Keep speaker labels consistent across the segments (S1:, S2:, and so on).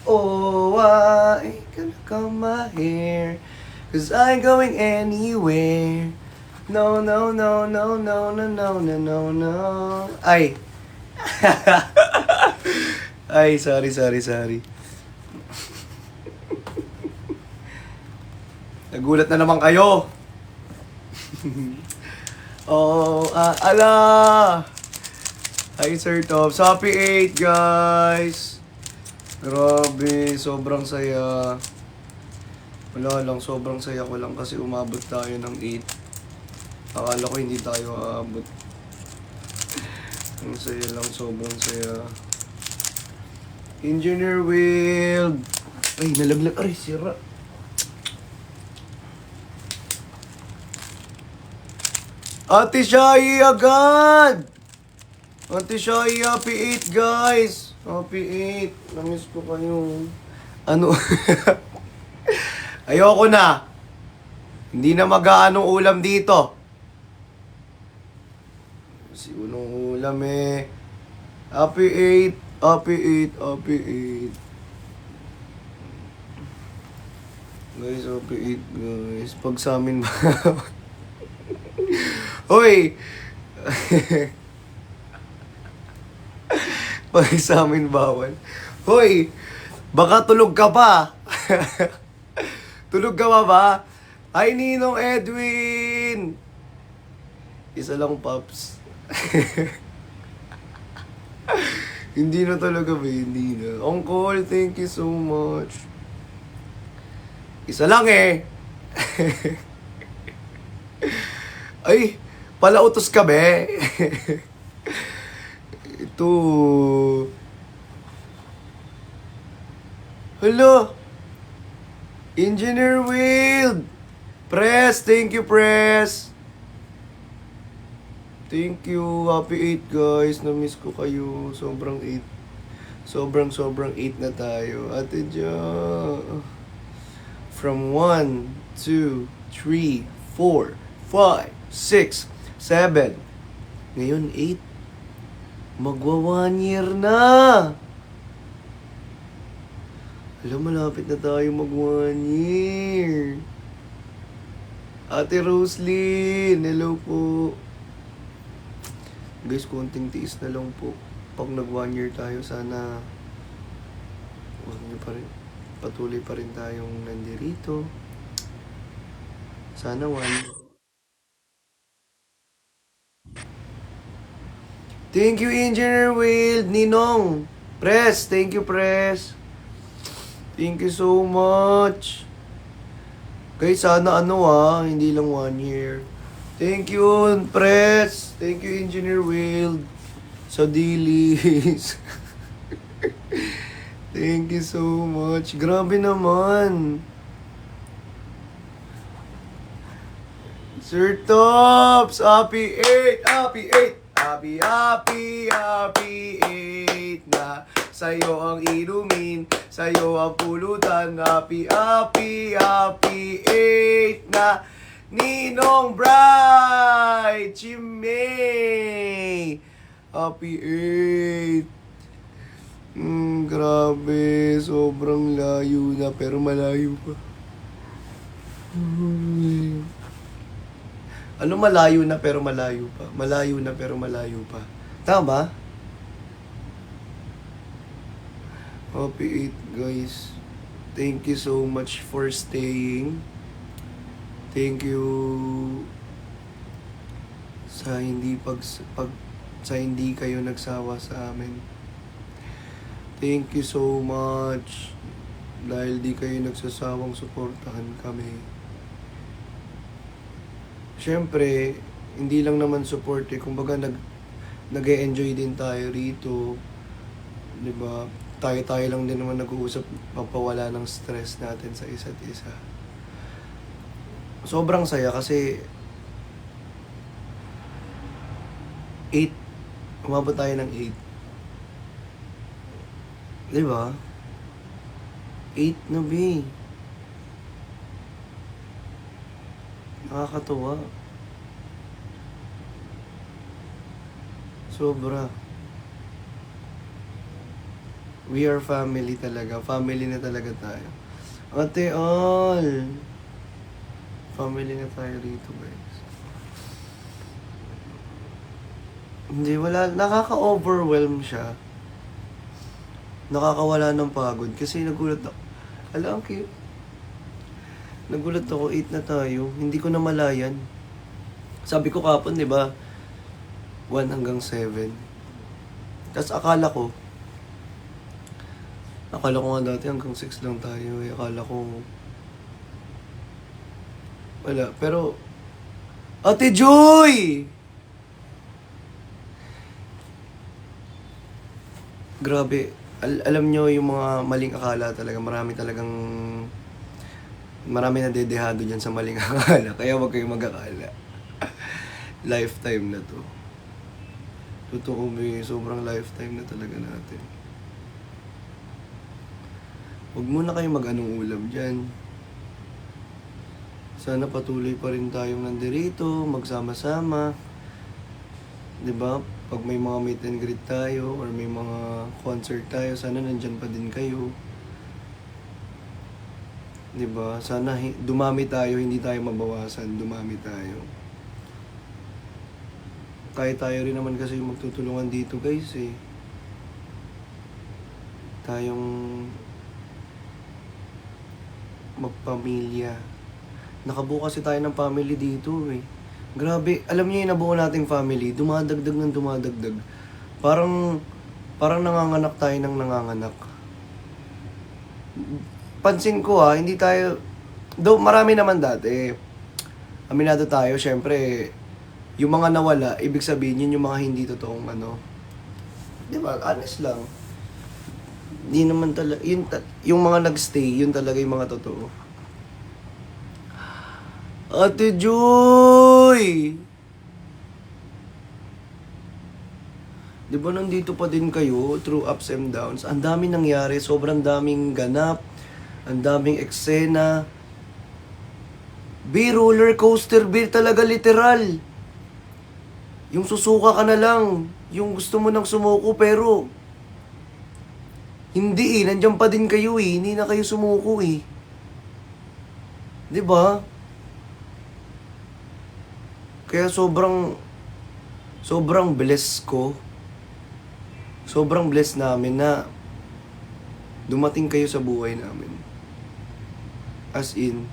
S1: Oh, why gonna comb my hair? Cause I'm going anywhere. No, no, no, no, no, no, no, no, no, no. Ay. Ay, sorry. Nagulat na naman kayo. Oh, ala. Hi, Sir Tops. Happy 8, guys. Grabe, sobrang saya. Wala lang, sobrang saya ko lang kasi umabot tayo ng 8. Akala ko hindi tayo aabot. Ang saya lang, sobrang saya. Engineer Wild. Ay, nalaglag. Ay, sira. Ate Shai agad! Ate Shai, happy 8, guys! Happy 8. Namiss ko kayo. Ano? Ayoko na. Hindi na mag-aanong ulam dito. Si unong ulam eh. Happy 8. Happy 8. Happy 8. Guys, happy 8, guys. Pag sa amin ba? Hoy! Pag sa amin bawal. Hoy! Baka tulog ka pa. Tulog ka pa ba? Ay, Ninong Edwin! Isa lang, Pops. Hindi na talaga ba? Hindi na. Uncle, thank you so much. Isa lang eh. Ay, palautos ka be. Ito. Hello. Engineer Wild. Press, thank you, Press. Thank you. Happy 8, guys. Na-miss ko kayo. Sobrang 8. Sobrang 8 na tayo. Ate Jo. From 1, 2, 3, 4, 5, 6, 7. Ngayon, 8. Magwa 1 year na. Alam, malapit na tayo mag 1 year. Ate Roslyn, hello po. Guys, konting tiis na lang po. Pag nag 1 year tayo, sana huwag niyo pa rin. Patuloy pa rin tayong nandirito. Sana 1. Thank you, Engineer Wild. Ninong. Press. Thank you, Press. Thank you so much. Guys, sana hindi lang 1 year. Thank you, Press. Thank you, Engineer Wild. Sa dilis. Thank you so much. Grabe naman. Sir Tops, happy 8, happy 8. Happy 8 na. Sa'yo ang inumin, sa'yo ang pulutan. Happy 8 na. Ninong Bright, Chimay. Happy 8. Grabe, sobrang layo na pero malayo pa. Ano malayo na pero malayo pa? Malayo na pero malayo pa. Tama? Happy 8, guys. Thank you so much for staying. Thank you sa sa hindi kayo nagsawa sa amin. Thank you so much dahil di kayo nagsasawang suportahan kami. Siyempre, hindi lang naman support eh. Kumbaga nag-e-enjoy din tayo rito. 'Di ba? Tayo lang din naman nag-uusap, magpawala ng stress natin sa isa't isa. Sobrang saya kasi 8, umabot tayo ng 8. Diba? 8 na, B. Nakakatuwa. Sobra. We are family talaga. Family na talaga tayo. Ate all. Family na tayo dito, guys. Hindi, wala. Nakaka-overwhelm siya. Nakakawala ng pagod. Kasi nagulat ako. Ala, ang cute. Nagulat ako, 8 na tayo. Hindi ko na malayan. Sabi ko kapon, di ba? 1 hanggang 7. Tapos akala ko nga dati hanggang 6 lang tayo. Akala ko wala. Pero Ate Joy! Grabe. Alam nyo yung mga maling akala talaga. Marami na dedehado dyan sa maling akala. Kaya wag kayong mag-akala. Lifetime na to. Totoo, may sobrang lifetime na talaga natin. Huwag muna kayo mag-anong ulam dyan. Sana patuloy pa rin tayong nandirito, magsama-sama. 'Di ba? Pag may mga meet and greet tayo or may mga concert tayo, sana nandyan pa din kayo. 'Di ba? Sana dumami tayo, hindi tayo mabawasan, dumami tayo. Kaya tayo rin naman kasi yung magtutulungan dito, guys, eh. Tayong magpamilya. Nakabuo kasi tayo ng family dito, eh. Grabe, alam niyo yung nabuo nating family, dumadagdag ng dumadagdag. Parang nanganganak tayo ng nanganganak. Pansin ko hindi tayo, though marami naman dati. Aminado tayo, syempre, yung mga nawala, ibig sabihin yun yung mga hindi totoong di ba, honest lang. Di naman talaga, yung mga nagstay, yun talaga yung mga totoo. Ate Joy! Di ba nandito pa din kayo through ups and downs? Ang daming nangyari, sobrang daming ganap, ang daming eksena. Roller coaster, talaga literal. Yung susuka ka na lang, yung gusto mo nang sumuko pero hindi nandiyan pa din kayo hindi na kayo sumuko Di ba? Kaya sobrang blessed ko. Sobrang blessed namin na dumating kayo sa buhay namin. As in.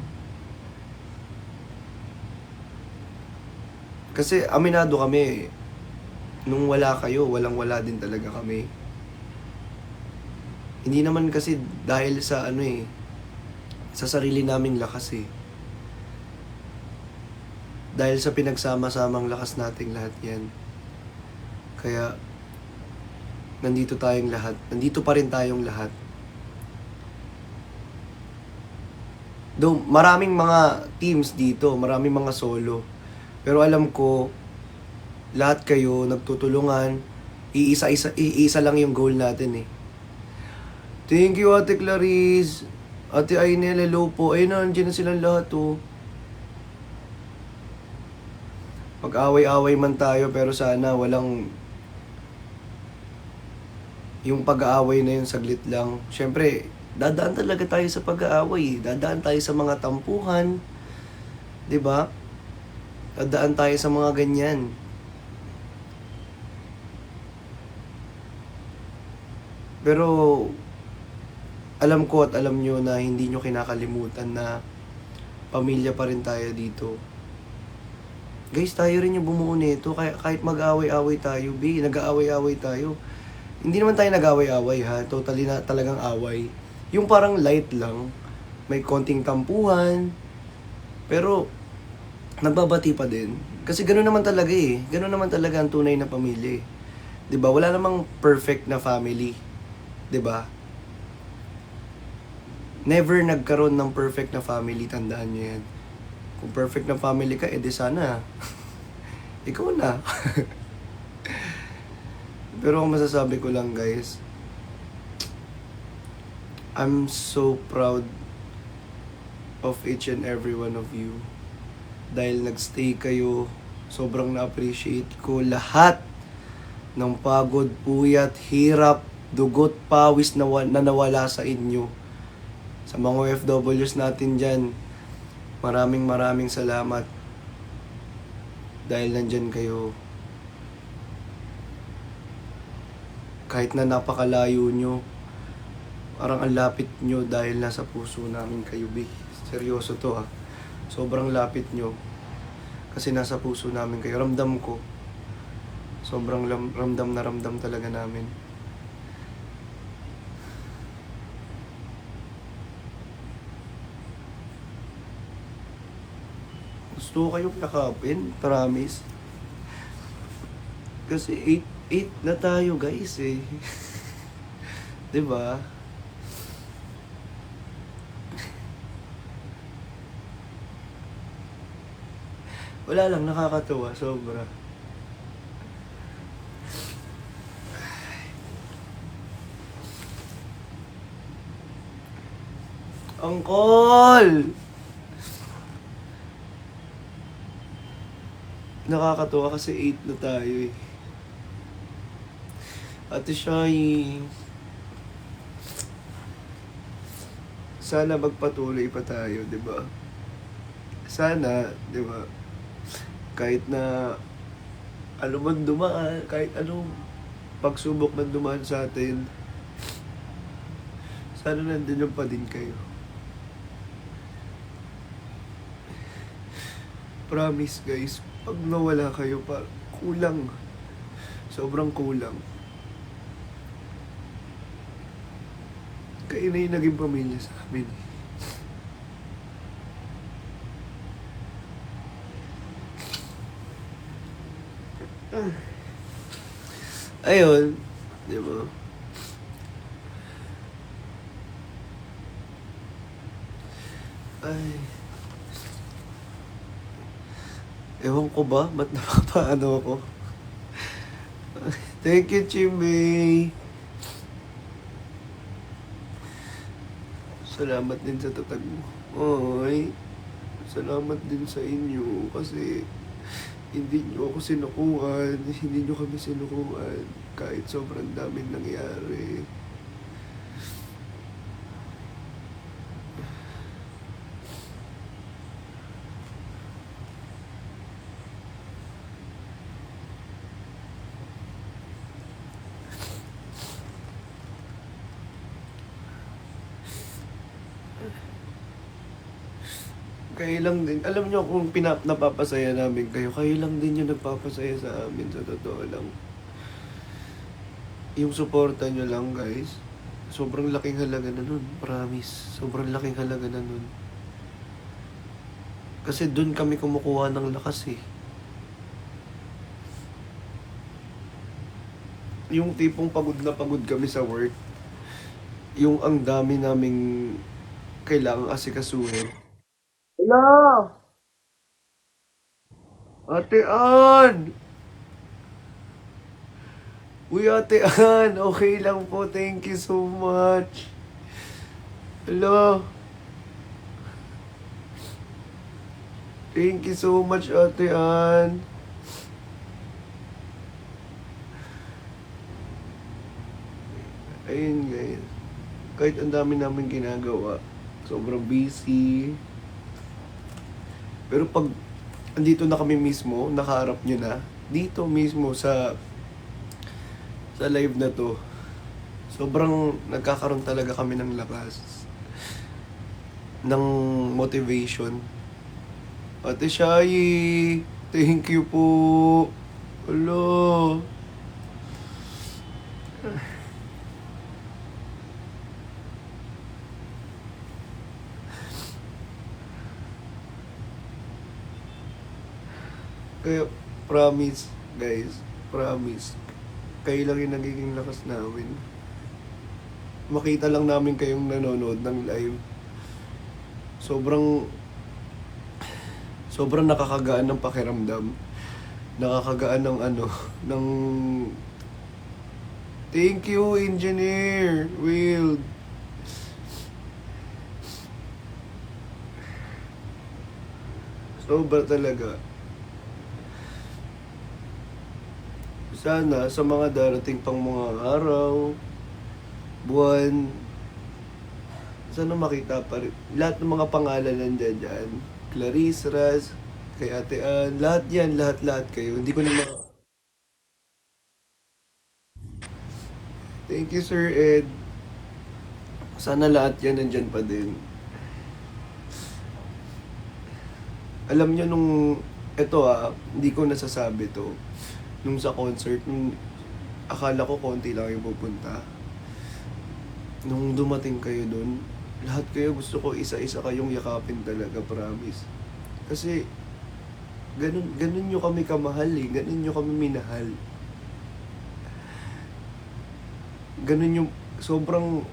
S1: Kasi aminado kami, nung wala kayo, walang-wala din talaga kami. Hindi naman kasi dahil sa sa sarili naming lakas Dahil sa pinagsama-samang lakas nating lahat yan. Kaya, nandito tayong lahat. Nandito pa rin tayong lahat. Though, maraming mga teams dito, maraming mga solo. Pero alam ko, lahat kayo nagtutulungan, iisa lang yung goal natin Thank you, Ate Clarice. Ate Ainel, hello po. Ayun na, nandiyan na silang lahat Pag-away-away man tayo, pero sana walang yung pag-aaway na yun saglit lang. Siyempre, dadaan talaga tayo sa pag-aaway. Dadaan tayo sa mga tampuhan. 'Di ba? Dadaan tayo sa mga ganyan. Pero alam ko at alam nyo na hindi nyo kinakalimutan na pamilya pa rin tayo dito. Guys, tayo rin yung bumuo nito. Kahit mag-away-away tayo, nag-aaway-away tayo. Hindi naman tayo nag-away-away totally na talagang away. Yung parang light lang, may konting tampuhan, pero nagbabati pa din. Kasi gano'n naman talaga Gano'n naman talaga ang tunay na pamilya 'Di ba? Wala namang perfect na family. 'Di ba? Never nagkaroon ng perfect na family, tandaan niyo yan. Kung perfect na family ka, edi sana ikaw na. Pero ang masasabi ko lang, guys, I'm so proud of each and every one of you. Dahil nagstay kayo, sobrang na-appreciate ko lahat ng pagod, puyat, hirap, dugot, pawis na nawala sa inyo. Sa mga OFWs natin dyan, maraming salamat. Dahil nandyan kayo. Kahit na napakalayo nyo, parang ang lapit nyo dahil nasa puso namin kayo, Big. Seryoso to ha. Sobrang lapit nyo. Kasi nasa puso namin kayo. Ramdam ko. Sobrang ramdam na ramdam talaga namin. Gusto ko kayong yakapin, promise. Kasi 8 na tayo guys eh. 'Di ba? Wala lang, nakakatuwa, sobra. Angkol! Nakakatuwa kasi 8 na tayo eh. Ate Shai, sana magpatuloy pa tayo, 'di ba? Sana, 'di ba? Kahit na ano man dumaan, kahit anong pagsubok man dumaan sa atin, sana nandun pa din kayo. Promise guys, pag nawala kayo pa, kulang. Sobrang kulang. Kayo na yung naging pamilya sa amin. Ayun, di ba? Ay. Ewan ko ba? Ba't napapaano ako? Thank you, Chimay. Salamat din sa tatag mo. Oy, salamat din sa inyo kasi hindi nyo ako sinukuan, hindi nyo kami sinukuan kahit sobrang daming nangyari. Kayo lang din, alam nyo kung napapasaya namin kayo, kayo lang din yung nagpapasaya sa amin, sa totoo lang. Yung suporta nyo lang guys, sobrang laking halaga na nun, promise. Sobrang laking halaga na nun. Kasi dun kami kumukuha ng lakas eh. Yung tipong pagod na pagod kami sa work, yung ang dami naming kailangang asikasuhin. Hello! Ate Ann! Uy, Ate Ann! Okay lang po. Thank you so much. Hello? Thank you so much, Ate Ann. Ayun, guys. Kahit ang dami namin ginagawa, sobrang busy. Pero pag andito na kami mismo, nakaharap nyo na, dito mismo sa live na to, sobrang nagkakaroon talaga kami ng lakas, ng motivation. Ate Shai, thank you po. Hello. Kaya, promise, guys, promise, kayo lang yung nagiging lakas namin. Makita lang namin kayong nanonood ng live. Sobrang nakakagaan ng pakiramdam. Nakakagaan ng ng... Thank you, Engineer Will. Sobra talaga. Sana sa mga darating pang mga araw, buwan. Sana makita pa rin. Lahat ng mga pangalan nandiyan dyan. Clarice, Raz, kay Ate Ann, lahat yan, lahat kayo. Hindi ko na Thank you, Sir Ed. Sana lahat yan nandyan pa din. Alam nyo nung, hindi ko nasasabi to. Nung sa concert, akala ko konti lang yung pupunta. Nung dumating kayo dun, lahat kayo gusto ko isa-isa kayong yakapin talaga, promise. Kasi, ganun nyo kami kamahal eh. Ganun nyo kami minahal. Ganun yung, sobrang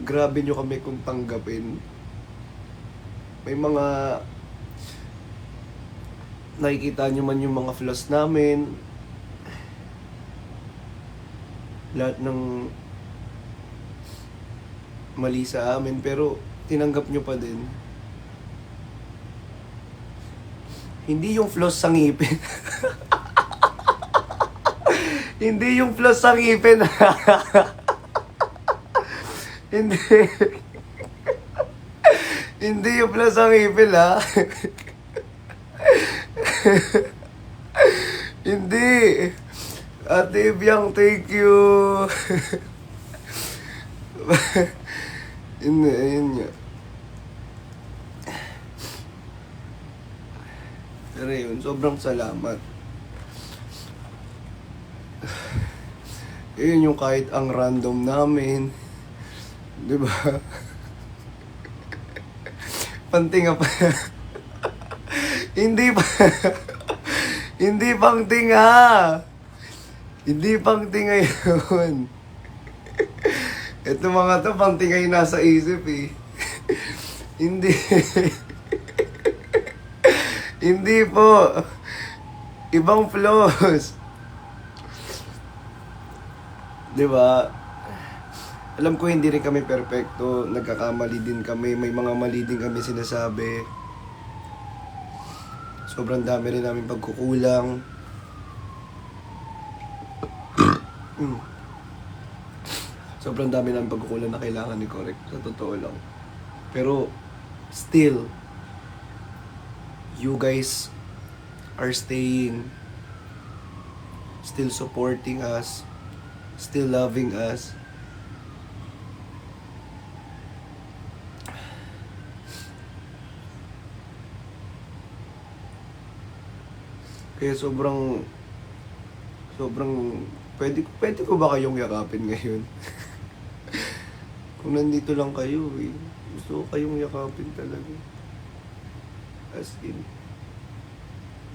S1: grabe nyo kami kung tanggapin. May mga, nakikita nyo man yung mga flaws namin. Lahat ng mali sa amin, pero tinanggap nyo pa din. Hindi yung flaws sa ngipin. Hindi yung flaws sa ngipin. Hindi. Hindi yung flaws sa ngipin, ha? Hindi. Ate Biang, thank you. Hindi, ayun nga. Pero yun, sobrang salamat. Yun yung kahit ang random namin. Diba? Pantinga pa. Hindi pa. Hindi pang tinga. Hindi pang tinga yun. Ito mga to, pang tinga yung nasa isip eh. Hindi. Hindi po. Ibang flaws. Diba? Alam ko hindi rin kami perfecto. Nagkakamali din kami. May mga mali din kami sinasabi. Sobrang dami rin namin pagkukulang. Sobrang dami namin pagkukulang na kailangan i-correct. Sa totoo lang. Pero, still, you guys are staying, still supporting us, still loving us. Kaya sobrang, pwede ko ba kayong yakapin ngayon? Kung nandito lang kayo eh, gusto ko kayong yakapin talaga. As in,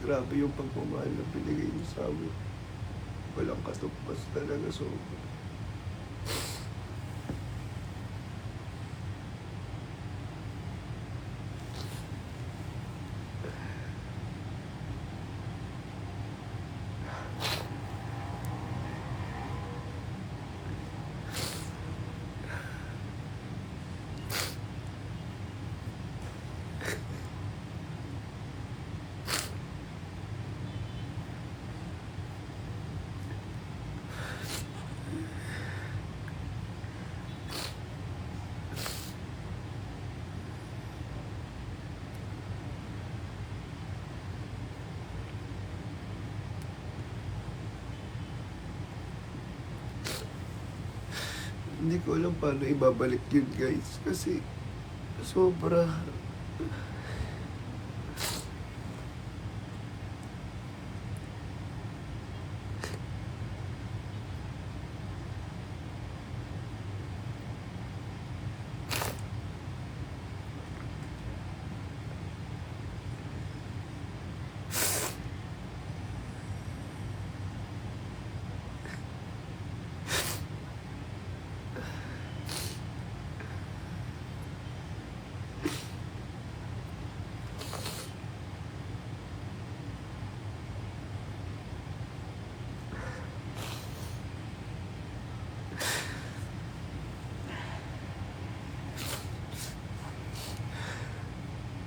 S1: grabe yung pagmamahal na binigay niyo sa amin. Walang katupas talaga, sobra. Hindi ko alam paano ibabalik yun, guys. Kasi, sobra.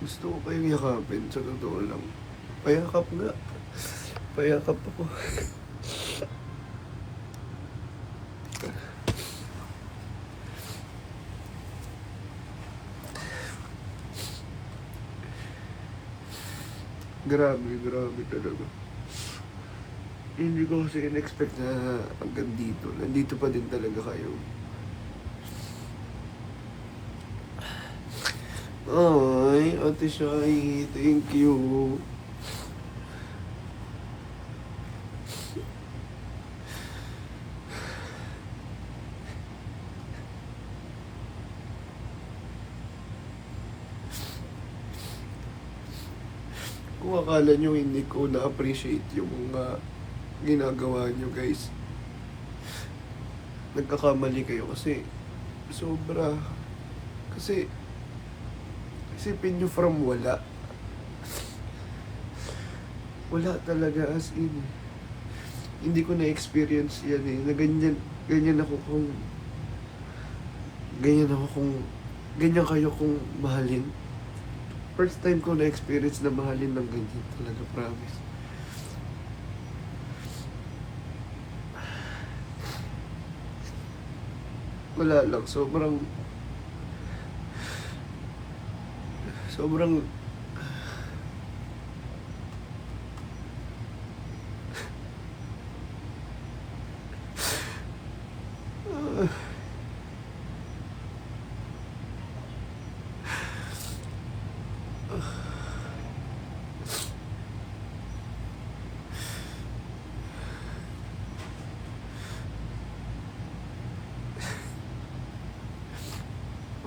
S1: Gusto ko kayong yakapin, sa totoo lang. Payakap nga. Payakap ako. Grabe, grabe talaga. Hindi ko kasi in-expect na hanggang dito. Nandito pa din talaga kayo. Ay, Ate Shai, thank you. Kung akala nyo hindi ko na-appreciate yung mga ginagawa nyo, guys, nagkakamali kayo kasi sobra. Kasi isipin nyo from wala. Wala talaga, as in. Hindi ko na-experience yan eh. Na ganyan ako kung ganyan kayo kung mahalin. First time ko na-experience na mahalin ng ganyan talaga, promise. Wala lang, sobrang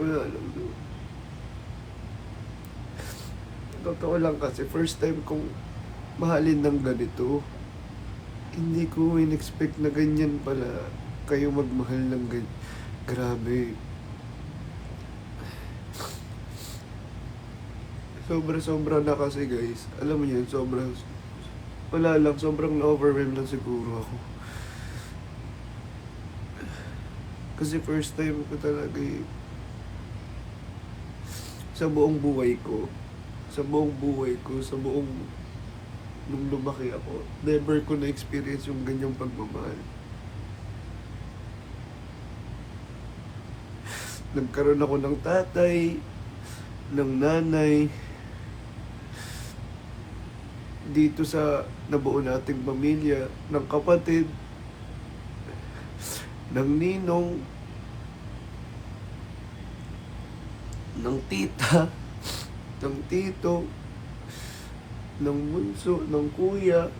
S1: wala lang. Totoo lang kasi first time kong mahalin ng ganito. Hindi ko in-expect na ganyan pala kayo magmahal ng ganyan. Grabe. Sobra-sobra na kasi, guys. Alam mo yun, wala lang, sobrang na-overwhelm lang siguro ako. Kasi first time ko talaga eh, sa buong buhay ko, nung lumaki ako, never ko na-experience yung ganyang pagmamahal. Nagkaroon ako ng tatay, ng nanay, dito sa nabuo nating pamilya, ng kapatid, ng ninong, ng tita, ng tito, ng bunso, ng kuya.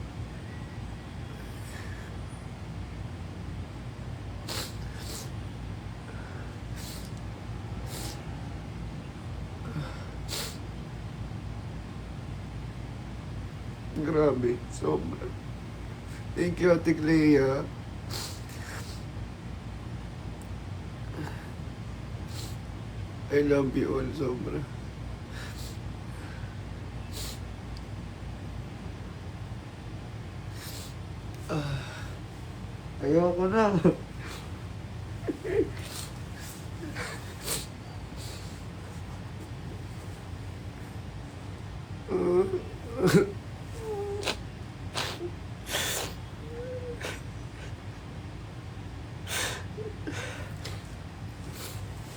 S1: Grabe, sobra. Thank you, Ate Clea. I love you all, sobra. Ayoko na.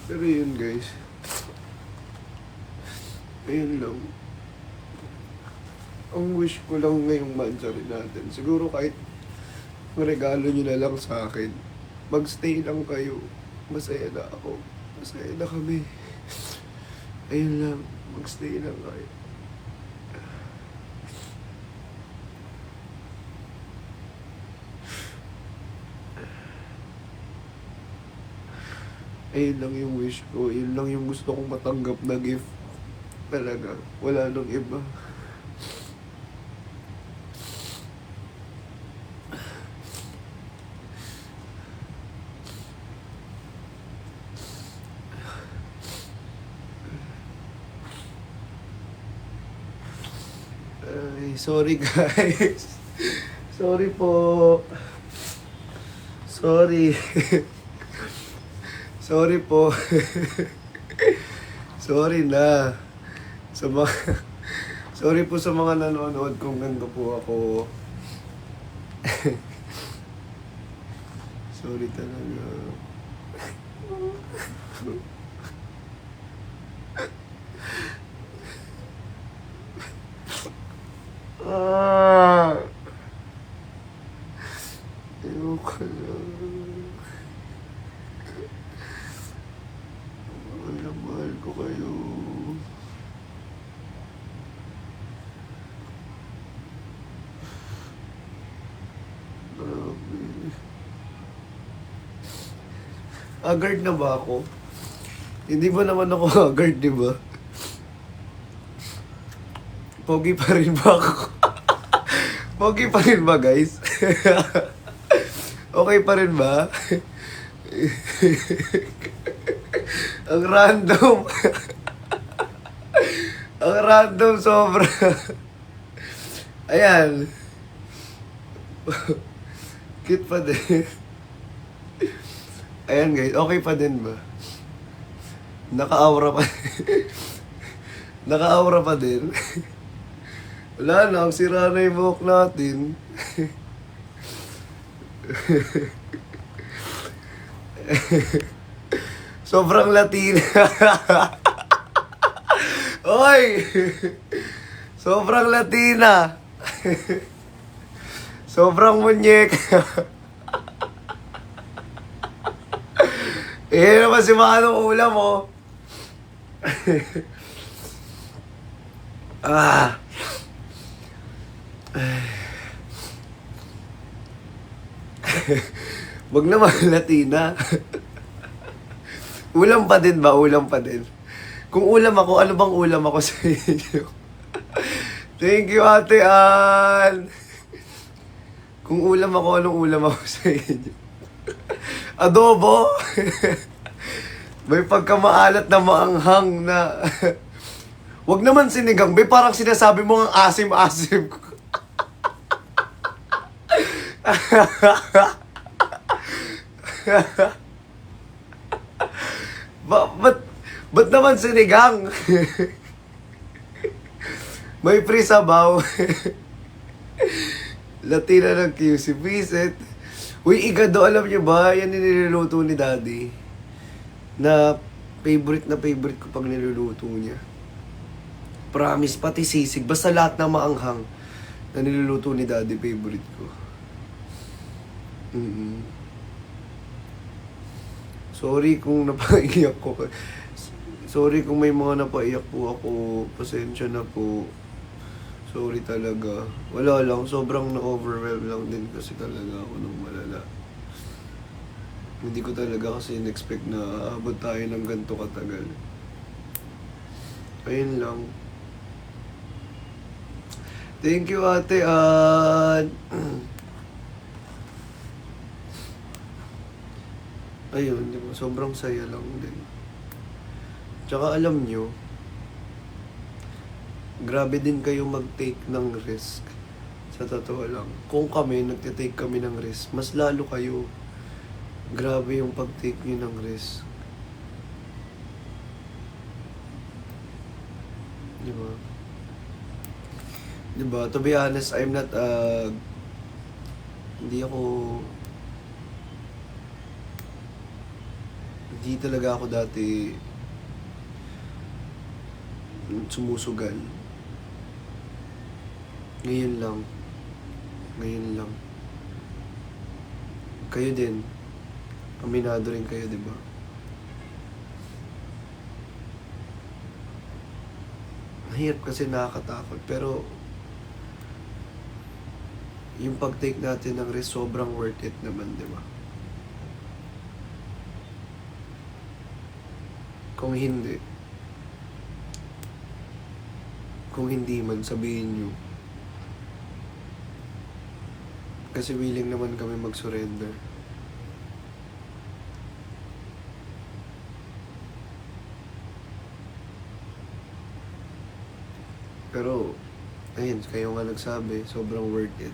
S1: Pero yun, guys. Ayun lang. Ang wish ko lang ngayong mansari natin, siguro kahit regalo nyo na lang sa akin, magstay lang kayo. Masaya na ako. Masaya na kami. Ayun lang. Magstay lang kayo. Ayun lang yung wish ko. Yun lang yung gusto kong matanggap na gift. Talaga. Wala nang iba. Ay, sorry guys. Sorry po. Sorry. Sorry po. Sorry na. Sa mga sorry po sa mga nanonood kung ganito po ako. Sorry talaga. Ah. Ayoko na. Mahal ko kayo. Grabe. Haggard na ba ako? Hindi ba naman ako haggard, di ba? Pogi pa rin ba ako? Pogi pa rin ba, guys? Okay pa rin ba? Ang random. Ang random sobra. Ayan. Cute pa din. Ayan guys, okay pa din ba? Naka-aura pa. Naka-aura pa din. Wala na, ang sira na yung buhok natin. Sobrang Latina. Oy! Sobrang Latina. Sobrang munyek. Naman si Manong ulam, oh. Ah. Wag naman Latina. Ulam pa din ba? Ulam pa din. Kung ulam ako, ano bang ulam ako sa inyo? Thank you, Ate Ann. Kung ulam ako, anong ulam ako sa inyo? Adobo? May pagkamaalat na maanghang na... Wag naman sinigang, be, parang sinasabi mo ang asim-asim ko. Ba't naman sinigang? May free sabaw. Latina ng QC visit. Uy, igado, alam nyo ba? Yan niluluto ni Daddy. Na favorite ko pag niluluto niya. Promise, pati sisig. Basta lahat na maanghang na niluluto ni Daddy, favorite ko. Sorry kung napaiyak ko. Sorry kung may mga napaiyak po ako. Pasensya na po. Sorry talaga. Wala lang. Sobrang na-overwhelm lang din kasi talaga ako nung malala. Hindi ko talaga kasi in-expect na aabot tayo ng ganito katagal. Ayun lang. Thank you, Ate Ann. Ayun, di ba? Sobrang saya lang din. Tsaka alam nyo, grabe din kayo mag-take ng risk. Sa totoo lang. Kung kami, nagtitake kami ng risk, mas lalo kayo. Grabe yung pag-take nyo ng risk. Di ba? Di ba? To be honest, I'm not, hindi talaga ako dati sumusugal. Ngayon lang. Kayo din. Aminado rin kayo, di ba? Mahirap kasi nakakatakot. Pero, yung pag-take natin ng risk, sobrang worth it naman, di ba? Kung hindi man, sabihin nyo. Kasi willing naman kami mag-surrender. Pero, ayun, kayo nga nagsabi, sobrang worth it.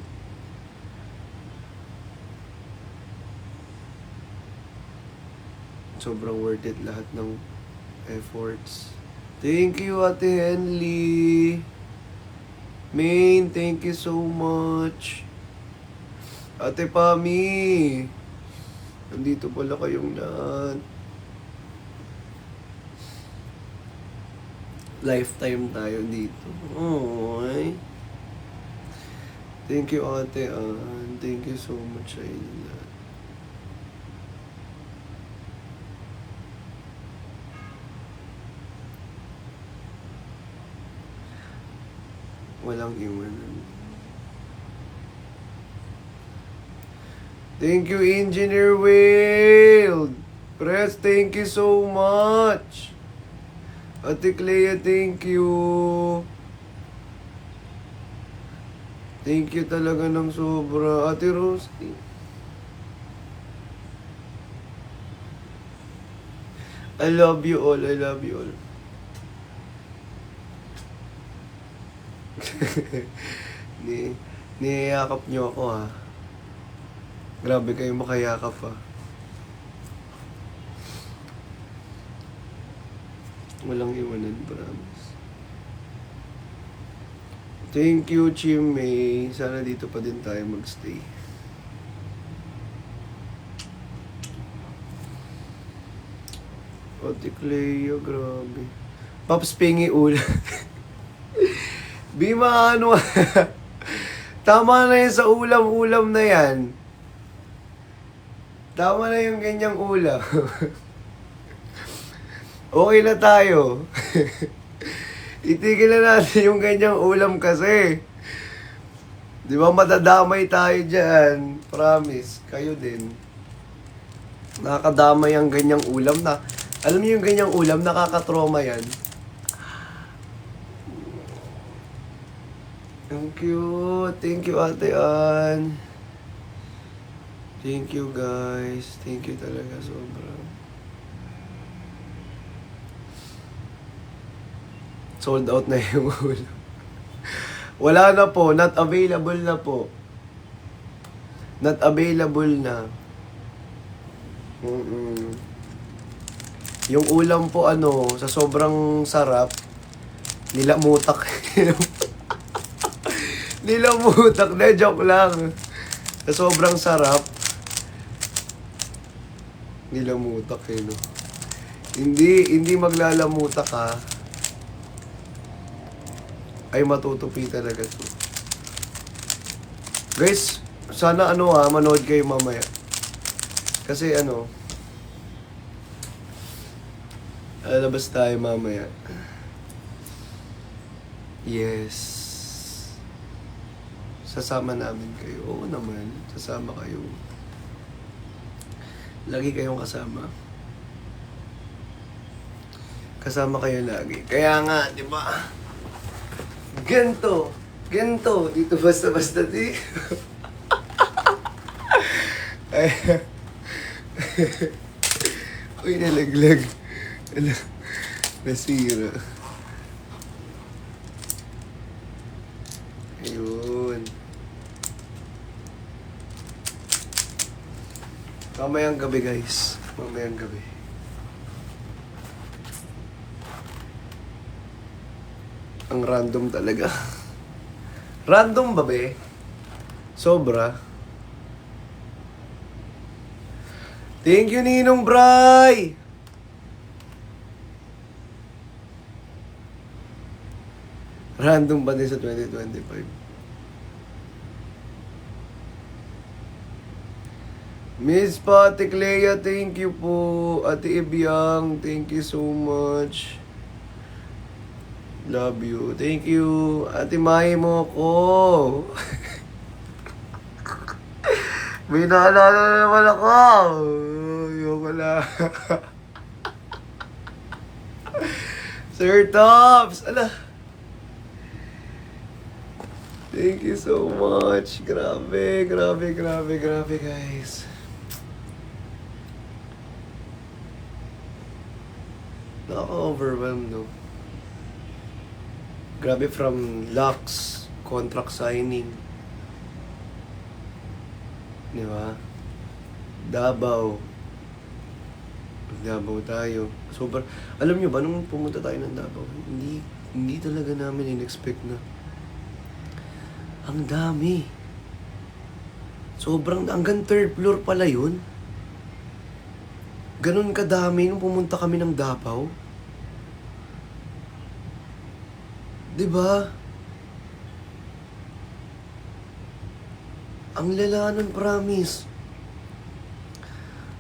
S1: Sobrang worth it lahat ng efforts. Thank you, Ate Henley. Main, thank you so much. Ate Pami. Nandito pala kayong lahat. Lifetime tayo dito. Oy. Thank you, Ate Ann. Thank you so much sa inyo lahat. Walang iwanan. Thank you, Engineer Will. Press, thank you so much. Ate Clea, thank you. Thank you talaga ng sobra. Ate Rose, I love you all. I love you all. Niyayakap niyo ako, ha. Grabe kayo makayakap, ha. Walang iwanan, promise. Thank you, Chimay. Sana dito pa din tayo magstay. Ate Clea, grabe. Pops, pingi ulam. Bima, ano? Tama na yun sa ulam-ulam na yan. Tama na yung ganyang ulam. Okay na tayo. Itigil na natin yung ganyang ulam kasi. Di ba madadamay tayo dyan? Promise, kayo din. Nakakadamay ang ganyang ulam na. Alam niyo yung ganyang ulam, nakakatroma yan. Thank you. Thank you, Ate Ann. Thank you, guys. Thank you talaga, sobra. Sold out na yung ulam. Wala na po. Not available na po. Not available na. Yung ulam po, sa sobrang sarap, nilamutak. Nilamutak. De, joke lang. Sa sobrang sarap, nilamutak, no? Hindi maglalamutak, ha. Ay matutupi talaga to. Guys, sana manood kayo mamaya. Kasi lalabas tayo mamaya. Yes. Sasama namin kayo. Oo naman, sasama kayo. Lagi kayong kasama. Kasama kayo lagi. Kaya nga, di ba? Ganto. Dito basta-basta di. Ay. Uy, nalaglag. Nasira. Ayun. Mamayang gabi, guys. Mamayang gabi. Ang random talaga. Random ba, be? Sobra. Thank you, Ninong Bray! Random ba din sa 2025? Miss Pati Clea, thank you po. Ate Ibiang, thank you so much. Love you. Thank you. Ate Mai mo ko. May naalala na naman ako. Ayoko na. Sir Tops. Ala. Thank you so much. Grabe guys. Nakaka-overwhelmed, no? Grabe, from Lux, contract signing. Di ba? Davao tayo. Super. Alam nyo ba, nung pumunta tayo ng Davao, hindi talaga namin in-expect na ang dami. Sobrang, hanggang third floor pala yun. Ganun kadami nung pumunta kami ng Davao. Diba? Ang lala nun, promise.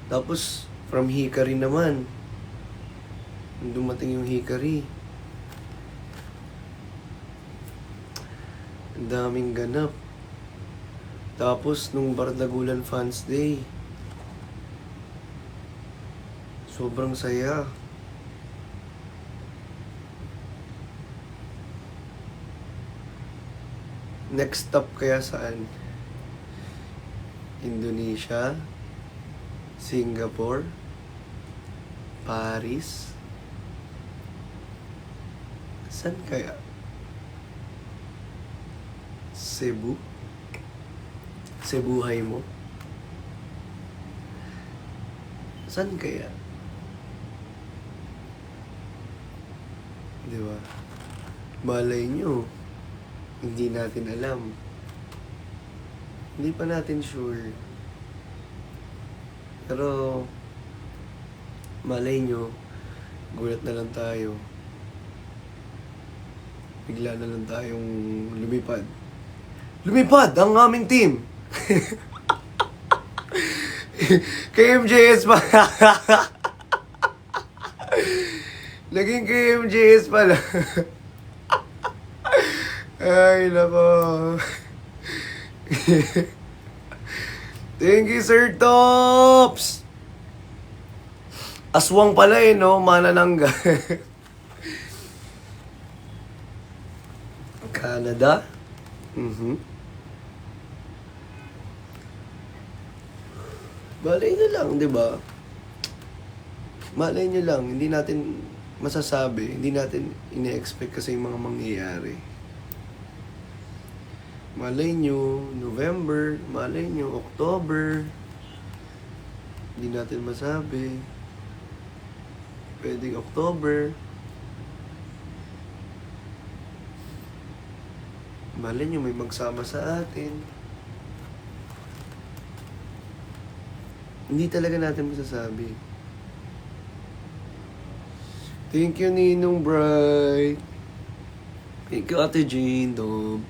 S1: Tapos, from Hikari naman. Nung dumating yung Hikari. Ang daming ganap. Tapos, nung Bardagulan Fans Day. Sobrang saya. Next stop kaya saan? Indonesia, Singapore, Paris. Saan kaya? Cebu? Cebuhay mo? Saan kaya? Di ba? Malay nyo, hindi natin alam. Hindi pa natin sure. Pero, malay nyo, gulat na lang tayo. Bigla na lang tayong lumipad. Lumipad ang aming team! KMJS pa. Naging KMJS pala. Ay, nako. Thank you, Sir Tops! Aswang pala no? Mananangga. Canada? Malay nyo lang, di ba? Malay nyo lang, hindi natin masasabi, hindi natin ine-expect kasi yung mga mangyayari. Malay nyo, November, malay nyo, October. Hindi natin masabi. Pwedeng October. Malay nyo, may magsama sa atin. Hindi talaga natin masasabi. Thank you, Ninong Bright. Thank you, Ate Jane, Dob.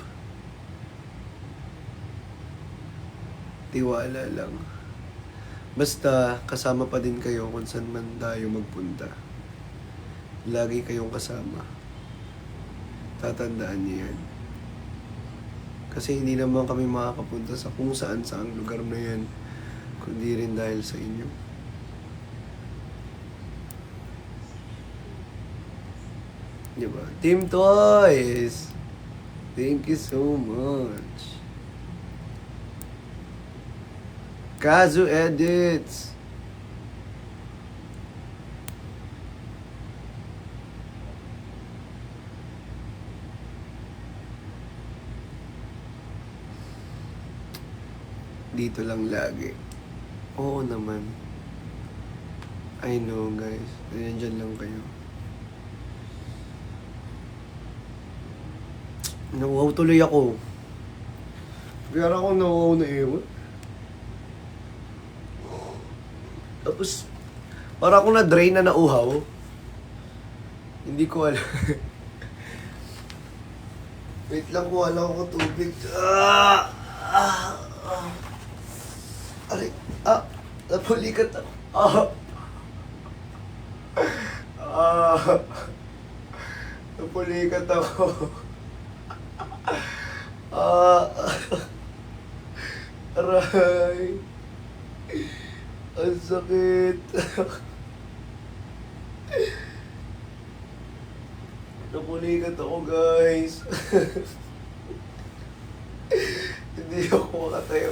S1: Tiwala lang. Basta, kasama pa din kayo kung saan man tayo magpunta. Lagi kayong kasama. Tatandaan niyo yan. Kasi hindi naman kami makakapunta sa kung saan sa ang lugar na yan, kundi rin dahil sa inyo. Diba? Team Toys! Thank you so much. Kazu Edits. Dito lang lagi. Oo naman. I know, guys. Nandiyan lang kayo. Nauhaw tuloy ako. Kaya ako nauhaw na ewan. Tapos, para akong na-drain na nauhaw. Hindi ko alam. Wait lang, kuha lang ako tubig. Aray, napulikat ako. Napulikat ako. Aray. Ang sakit. Napulikat ako, guys. Hindi ako makatayo.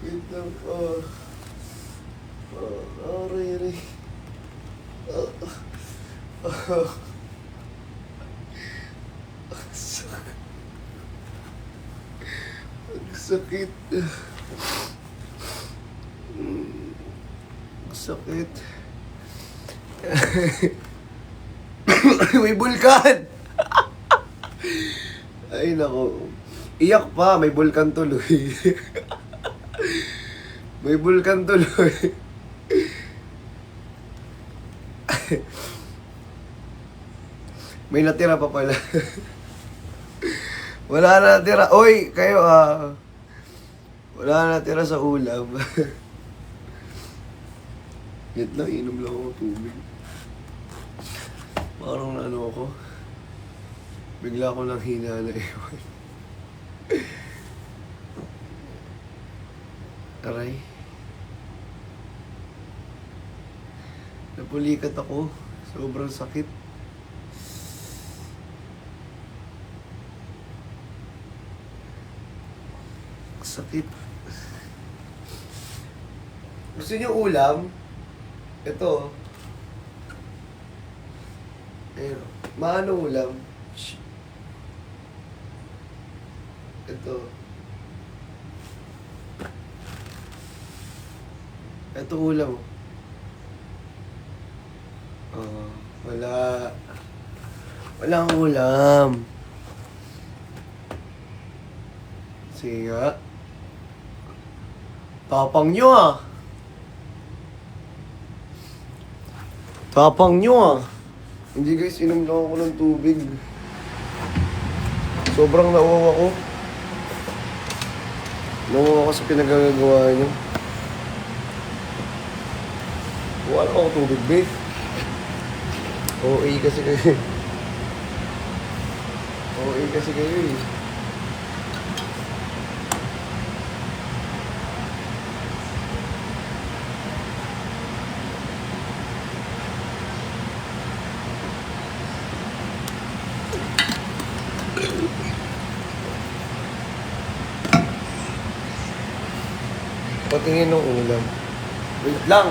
S1: Wait lang. Aray. Ang sakit. Ang sakit. May bulkan! Ay, nako. Iyak pa, may bulkan tuloy. May bulkan tuloy. May natira pa pala. Wala na natira. Oy, kayo wala na natira sa ulam. Wait lang, inom lang ako ng tubig. Parang ano ako. Bigla ko lang hina na ewan. Aray. Napulikat ako. Sobrang sakit. Sakit. Gusto niyo ulam? Ito. Ayun. Maano ulam? Ito. Ito ulam. Wala. Walang ulam. Sige nga. Tapang nyo Tapang nyo Hindi guys, inom lang ako ng tubig. Sobrang nauwaw ako. Nauwaw ako sa pinagagawa nyo. Wala ako tubig, babe. OA kasi kayo. OA kasi kayo eh. Patingin ng ulam. Wait lang.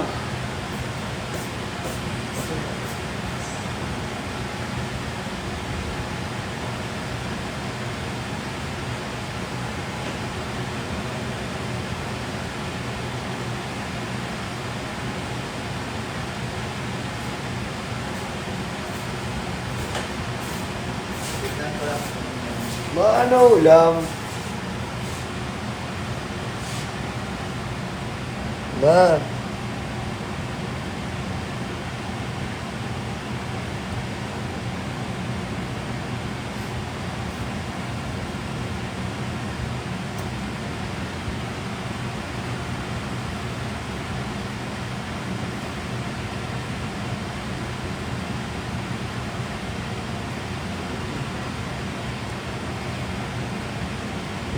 S1: Maano ulam? Ma.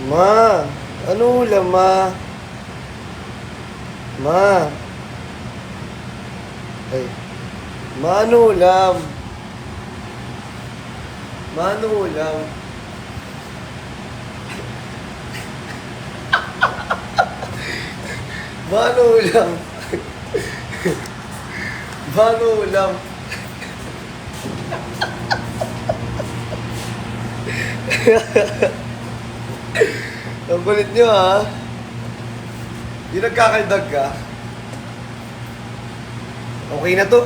S1: Ma, ano ulam, ma? Ma. Ay. Ma, ano ulam? Ma, ano ulam? Ma, ano ulam? Ma, ano ulam? Ang kulit nyo, ha? Di nagkakaldag ka. Okay na to.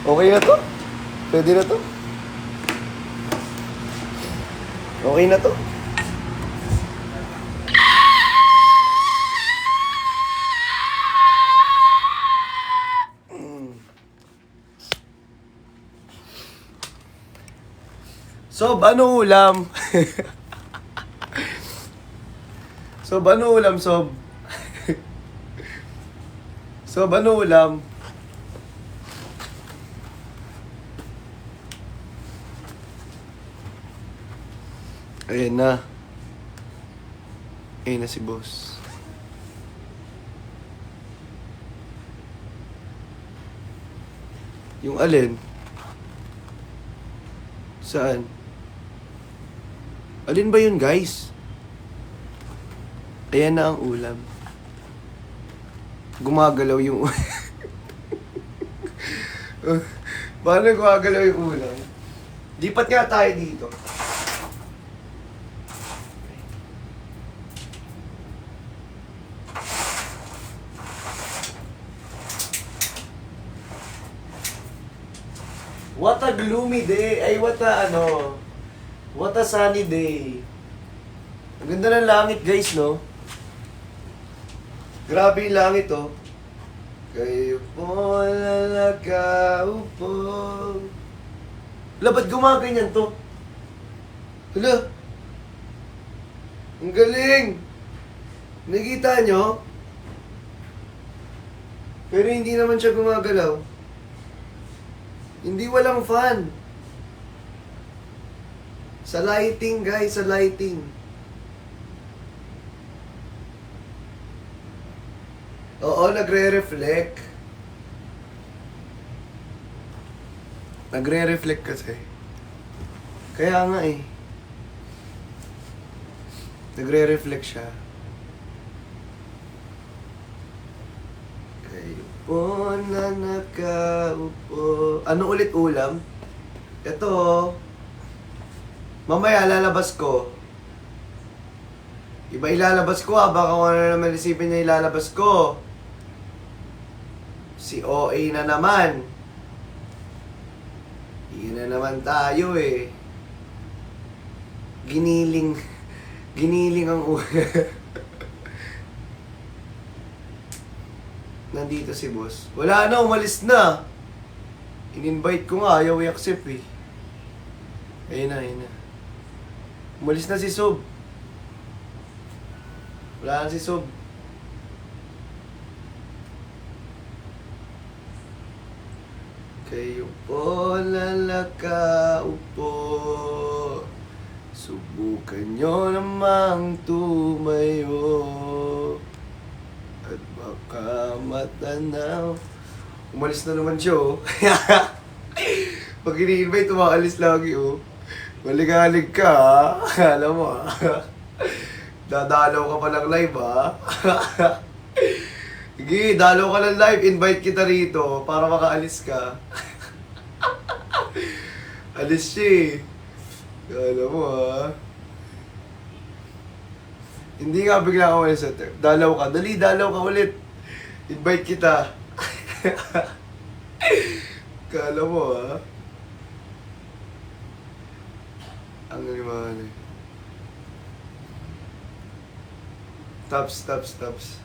S1: Okay na to. Pwede na to. Okay na to. Sob, ano ulam? Sob, ano ulam, Sob? Sob, ano ulam? Ayan na. Ayan na si boss. Yung alin? Saan? Alin ba yun, guys? Ayan na ang ulam. Gumagalaw yung paano gumagalaw yung ulam? Lipat nga tayo dito. What a gloomy day. Ay, what a sunny day. Ang ganda ng langit, guys, no? Grabe yung langit, oh. Kayo po na nakaupo. Wala, ba't gumaganyan to? Hala! Ang galing! Nakita nyo? Pero hindi naman siya gumagalaw. Hindi walang fan. Sa lighting, guys, sa lighting. Oo, nagre-reflect. Nagre-reflect kasi. Kaya nga eh. Nagre-reflect siya. Kayo po na nakaupo. Ano ulit ulam? Ito. Mamaya lalabas ko. Iba ilalabas ko ha. Baka kung ano naman isipin niya ilalabas ko. Si OA na naman. Iyon na naman tayo eh. Giniling. Giniling ang Nandito si boss. Wala na, umalis na. In-invite ko nga, ayaw i-accept eh. Ayun na, ayun na. Umalis na si Sob. Wala na si Sob. Kayo po lalakaupo. Subukan nyo namang tumayo. At baka matanaw. Umalis na naman siya oh. Pag ini-invite, umaalis lagi oh. Maligalig ka ha. Alam mo ha. Dadalaw ka pa ng live ha. Sige, dalaw ka ng live. Invite kita rito para makaalis ka. Alis siya eh. Alam mo ha. Hindi nga bigla ka ulit sa trip. Dalaw ka. Dali, dalaw ka ulit. Invite kita. Kala mo ha. Ang nanimahan eh. Stops.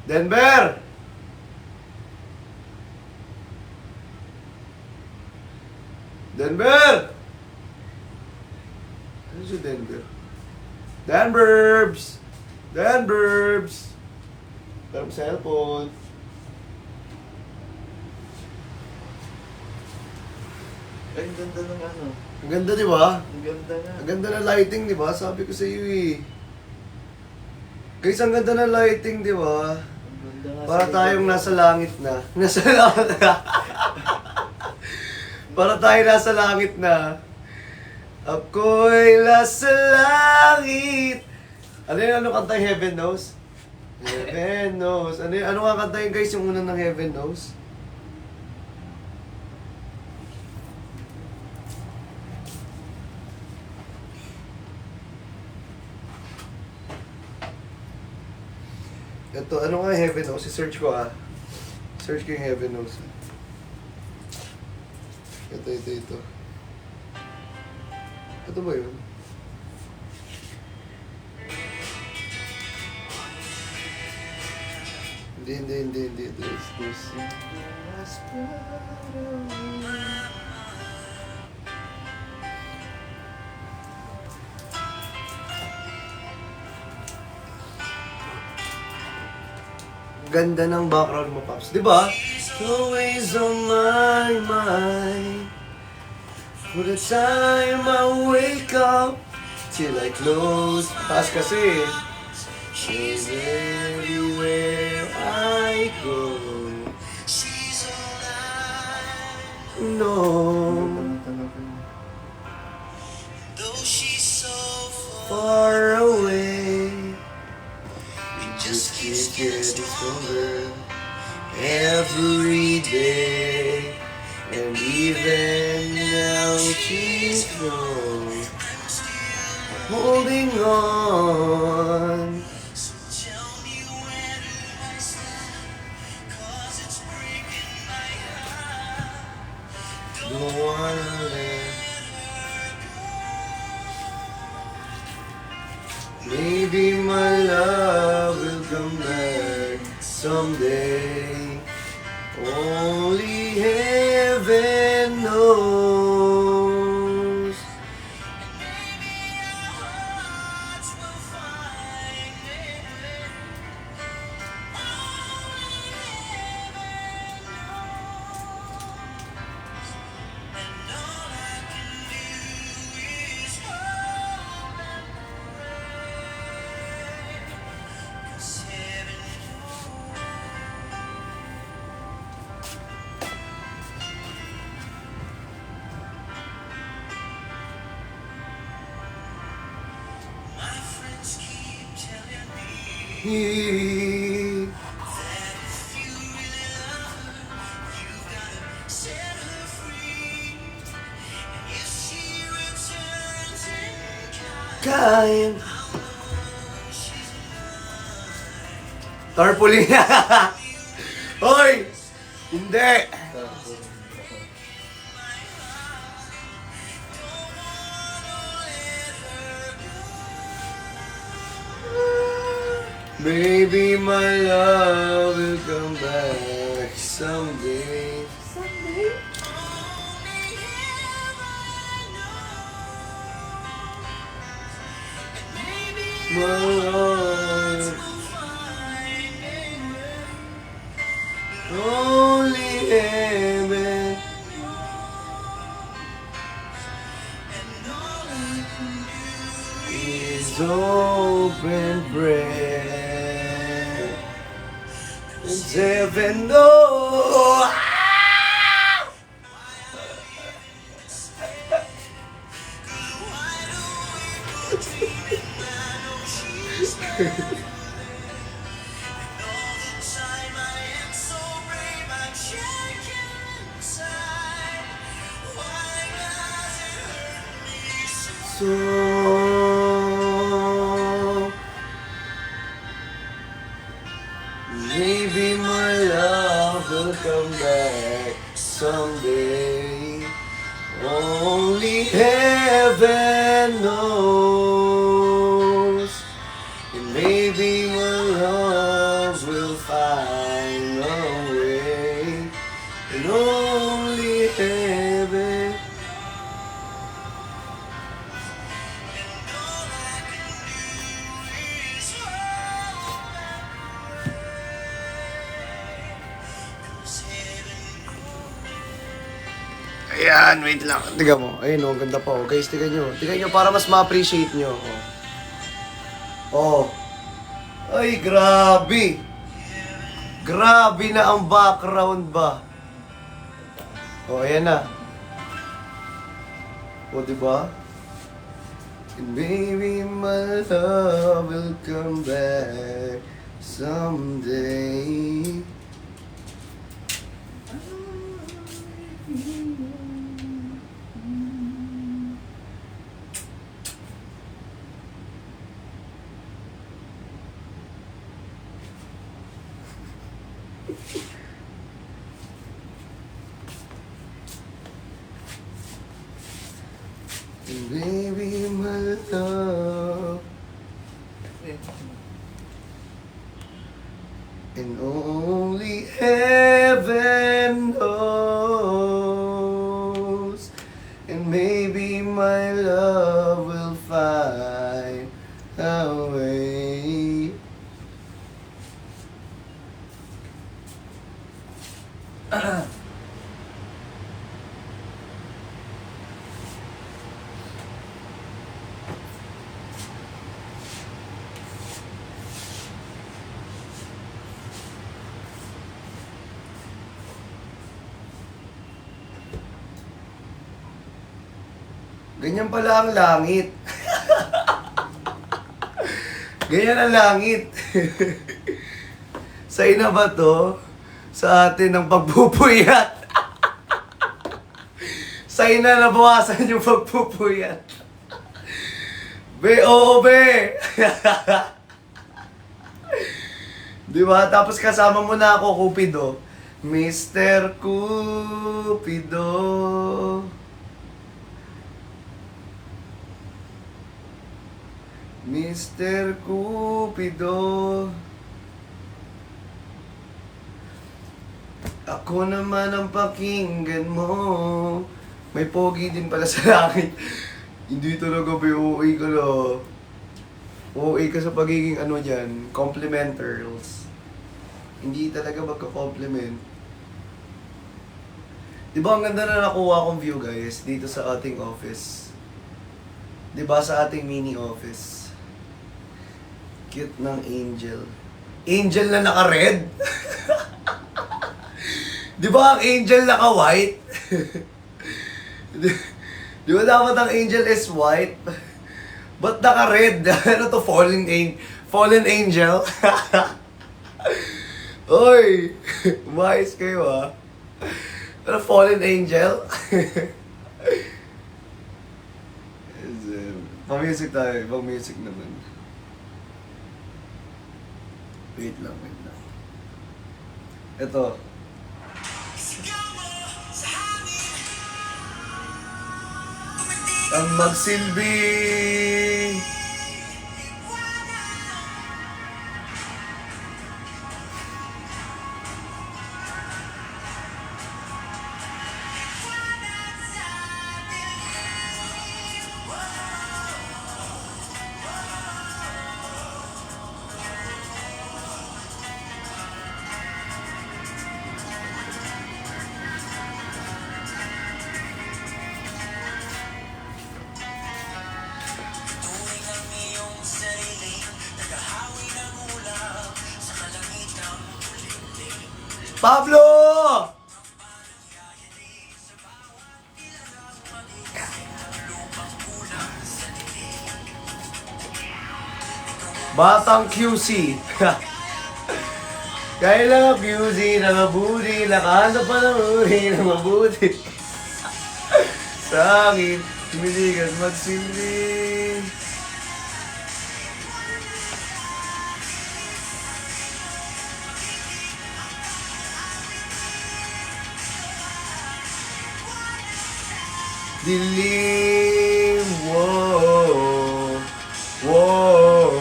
S1: Denver! Denver! Ano si Denver? Denverbs! Denverbs! Parang cellphone.
S2: Ay, ang ganda ng ano.
S1: Ang ganda, di ba?
S2: Ang ganda nga.
S1: Ang ganda ng lighting, di ba? Sabi ko sa iyo eh. Guys, ang ganda ng lighting, di ba?
S2: Ang ganda nga.
S1: Para tayong nasa langit na. Nasa langit na. Para tayo nasa langit na. Ako'y nasa langit. Ano yun? Ano kanta yung Heaven Knows? Heaven Knows. Ano yun? Ano nga kanta yun guys yung unang ng Heaven Knows? Ito, ano nga Heaven Knows? I-search ko ah. Search ko yung Heaven Knows. Ito. Ito ba yun? Hindi. Ito is this. Ganda ng background mo, Pops. Diba? Always on my mind. For the time I wake up till I close. Taas kasi. She's everywhere I go. No. Though she's so far away, it just keeps getting stronger every day. And even now she's strong, holding on. Don't wanna let. Maybe my love will come back someday. Only heaven knows. Kain. Tarpaulin. Hoy! Hindi! Maybe my love will come back someday.
S3: Sunday?
S1: My love. Only heaven. Is open prayer. And heaven knows. So maybe my love will come back someday. Only heaven knows. And maybe my love will find a way. And only heaven. Ayan, wait lang. Tiga mo. Ayun, oh, ganda pa. Oh. Guys, tiga nyo. Tiga nyo para mas ma-appreciate nyo. Oh. Ay, grabe. Grabe na ang background ba? Oh, ayan na. Oh, diba? And baby, my love will come back someday. Baby, my love. And only heaven knows. And maybe my love will find a way. Ganyan pala ang langit. Ganyan ang langit. Say na ba to? Sa atin ng pagpupuyat. Say na nabawasan yung pagpupuyat. Be, oo be. Diba? Tapos kasama mo na ako, Cupido. Mr. Cupido. Mr. Cupido. Ako naman ang pakinggan mo. May pogi din pala sa langit. Hindi talaga ba OA ka na. OA ka sa pagiging ano dyan, complimenters. Hindi talaga magka-compliment. Diba ang ganda na nakuha kong view guys dito sa ating office? Diba sa ating mini office? Cute ng angel. Angel na naka-red? Di ba ang angel naka-white? Di ba dapat ang angel is white? Ba't naka-red? Ano to? Fallen angel? Oy! Umayos kayo ah. Ano, fallen angel? Pa-music tayo. Ibang music naman. Wait lang. Ito. Ang magsilbi. Pablo! Batang QC. Kailangan QC na mabuti, nakahanap pa ng uri na mabuti. Sa akin, humiligas magsilbi. Dilim, wow, wow.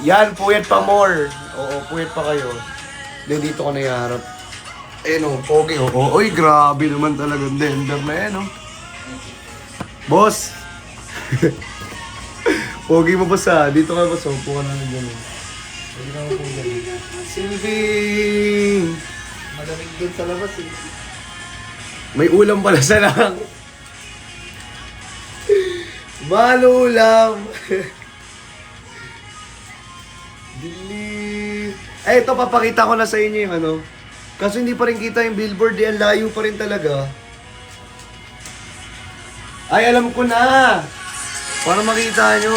S1: Yan, puyat pa more. Oo, puyat pa kayo. Then dito ko na iharap. Ayun o, pogi o. Uy, grabe naman talaga. Dender na yan o. Boss! Pogi mo boss ha. Dito ka boss. Upo ka na lang dyan. Hindi na upo dyan. Silving!
S2: Malamig doon sa labas eh.
S1: May ulam pala sa lang. Mahal ulam. Dili. Ay, ito papakita ko na sa inyo yung ano. Kaso hindi pa rin kita yung billboard. Ang layo pa rin talaga. Ay, alam ko na. Para makita nyo.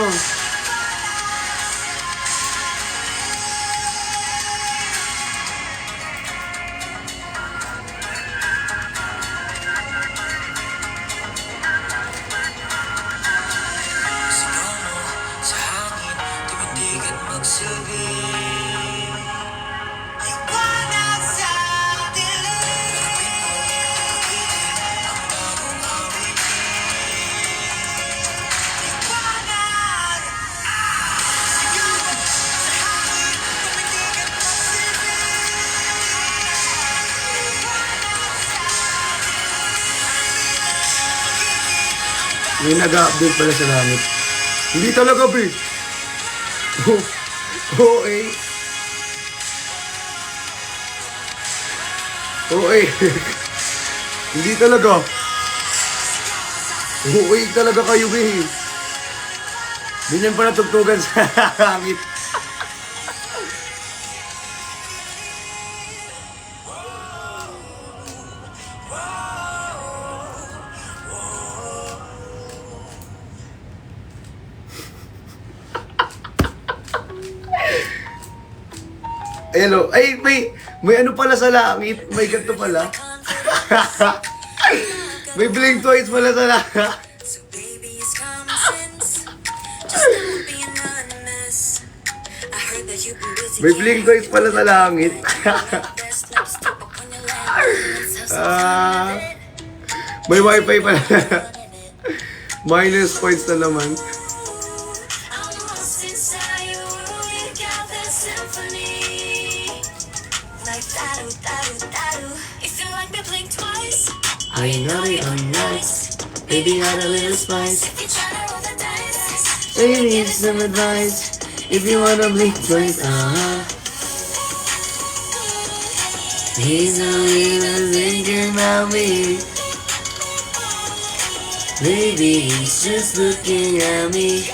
S1: May nag-update pala sa langit. Hindi talaga, be. Oh, eh. Oh, eh. Hindi talaga. Oh, eh, talaga kayo, be. Ganyan pa natugtugan sa langit. Hello. Ay, may ano pala sa langit. May ganito pala. May blink twice pala sa langit. May blink twice pala sa langit. May wifi pala. Minus points na naman. I ain't naughty, I'm nice. Baby, add a little spice. Say you need some advice. If you wanna blink twice, He's always thinking about me. Baby, he's just looking at me.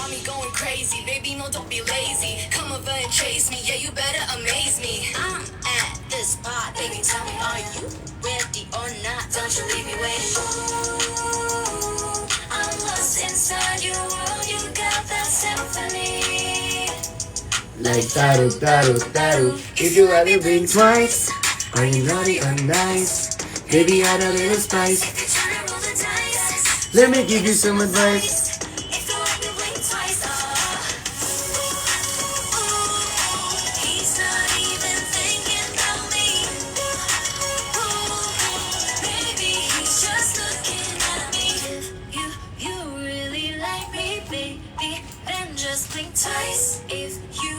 S3: crazy. Baby, no, don't be lazy. Come over and chase me. Yeah, you better amaze me. I'm at this spot. Baby, tell me, are you ready or not? Don't you leave me waiting. Ooh, I'm lost inside your world. You got that symphony.
S1: Like taru, taru, taru. If you ever blink twice, are you naughty or nice? Baby, add a little spice.
S3: If you're trying to roll the dice,
S1: Let me give you some advice.
S3: if you let me blink twice, he's not even thinking about me. Baby, he's just looking at me. You really like me, baby, then just blink twice. If you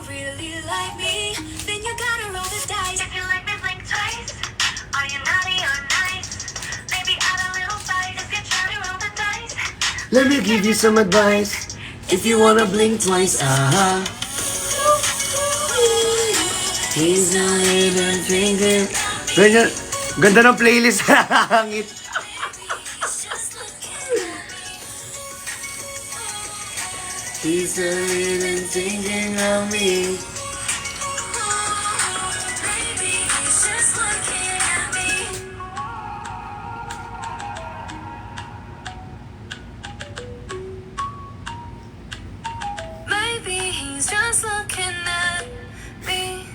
S3: really like me, then you gotta roll the dice. If you like me, blink twice. Are you naughty or nice? Maybe add a little bite if you're trying to roll the dice.
S1: Let me give you some advice. If you wanna blink twice, aha. He's not even thinking. Ganyan, ganda ng playlist. Hangit. He's not even thinking of me.
S3: Maybe he's just looking at me. Maybe he's just looking at me.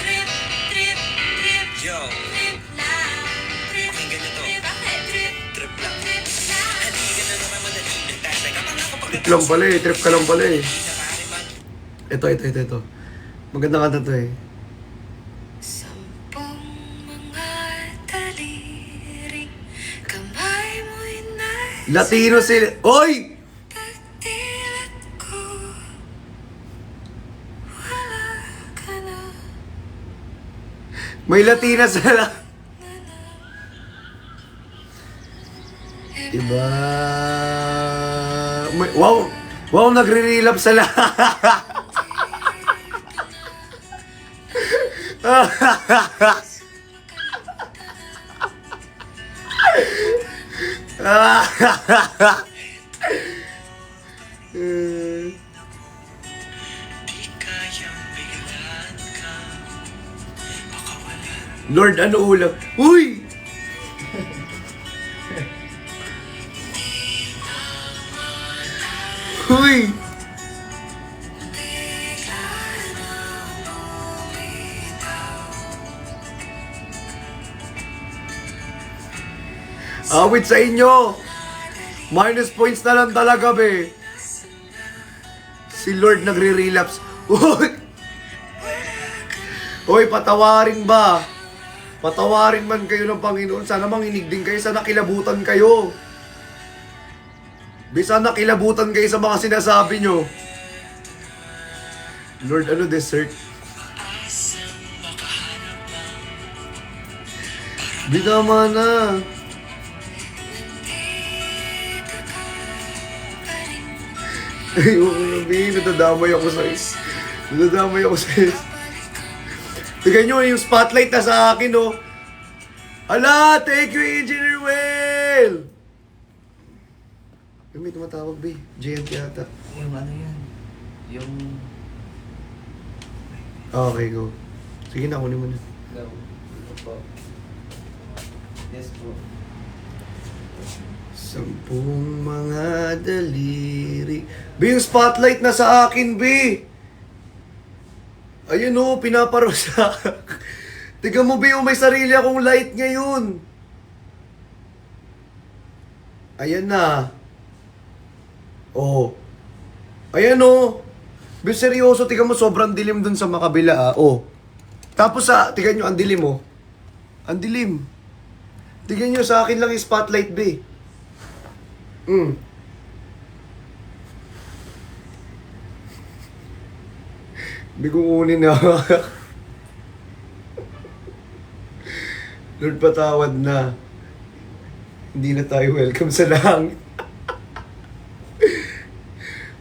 S3: Trip, trip, trip.
S4: Yo,
S3: Trip lang. Trip,
S4: pakinggan niyo to.
S3: trip, bakit? Trip,
S4: Trip lang.
S3: trip lang.
S4: Halika na naman madali. Nagtatay ka pa nga kapag
S1: Trip lang pala eh. Trip ka lang pala eh.
S4: Sa pare man.
S1: Ito. Maganda kanta to eh.
S3: Sampung mga daliri, kamay mo'y
S1: Latino sila. Oy!
S3: nagdilat ko. Wala ka na,
S1: May Latina sila. Diba? Wow, nagre-relapse sila.
S4: Di kayang biglaan ka. Baka wala.
S1: Lord, ano ulam? Uy! Uy! Awit sa inyo! Minus points na lang talaga, be. Si Lord nagre-relapse. Uy! Uy, patawarin ba? Patawarin man kayo ng Panginoon. Sana manginig din kayo. Sana kilabutan kayo. Bisa nakilabutan kayo sa mga sinasabi nyo. Lord, ano dessert? Bigama na. Ay, okay, nadadamay ako sa is. Nadadamay ako sa is. Tignan nyo, yung spotlight na sa akin, oh. Ala, thank you, Engineer Will! May tumatawag, be. JNT yata.
S2: Yung ano yan? Yung...
S1: Okay, go. Sige na, kunin mo na.
S2: Go. Po. Yes po.
S1: Sampung mga daliri. Be, yung spotlight na sa akin, be. Ayun o, pinaparosa. Tignan mo, be, oh, may sarili akong light ngayon. Ayan na. Oh. Ayan o. Be, seryoso, tignan mo, sobrang dilim dun sa makabila, ah. Oh. Tapos tignan nyo, ang dilim, oh. Ang dilim. Tignan nyo, sa akin lang yung spotlight, be. Hindi ko kunin na. Lord, patawad na. Hindi na tayo welcome sa langit.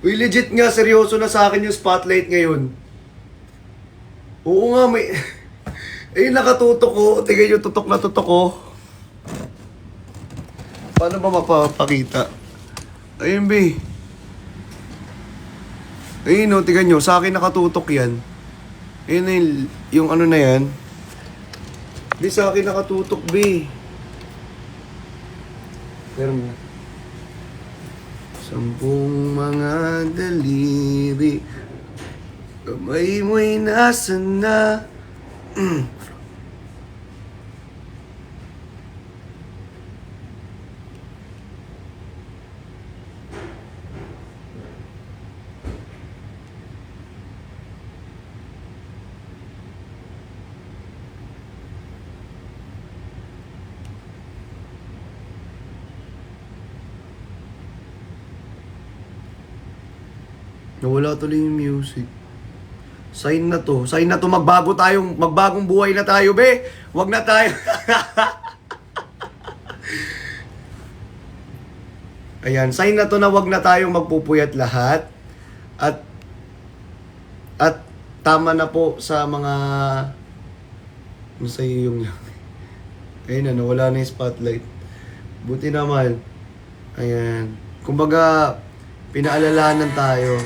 S1: Uy, legit nga, seryoso na sa akin yung spotlight ngayon. Oo nga, may... Eh, nakatutok ko. Tingnan yung tutok na tutok ko. Paano ba mapapakita? Ayun, be. Ayun no, tigan nyo, sa akin nakatutok yan. Ayun na yung ano na yan. Di sa akin nakatutok, be. Pero mo. Sampung mga daliri, kamay mo'y nasan na. Nawala tuloy yung music. Sign na to. Sign na to. Magbagong buhay na tayo, be. Wag na tayo. Ayan, sign na to na wag na tayong magpupuyat lahat. At tama na po sa mga masaya yung ayun na, nawala na yung spotlight. Buti naman. Ayan. Kumbaga, pinaalalahanan tayo.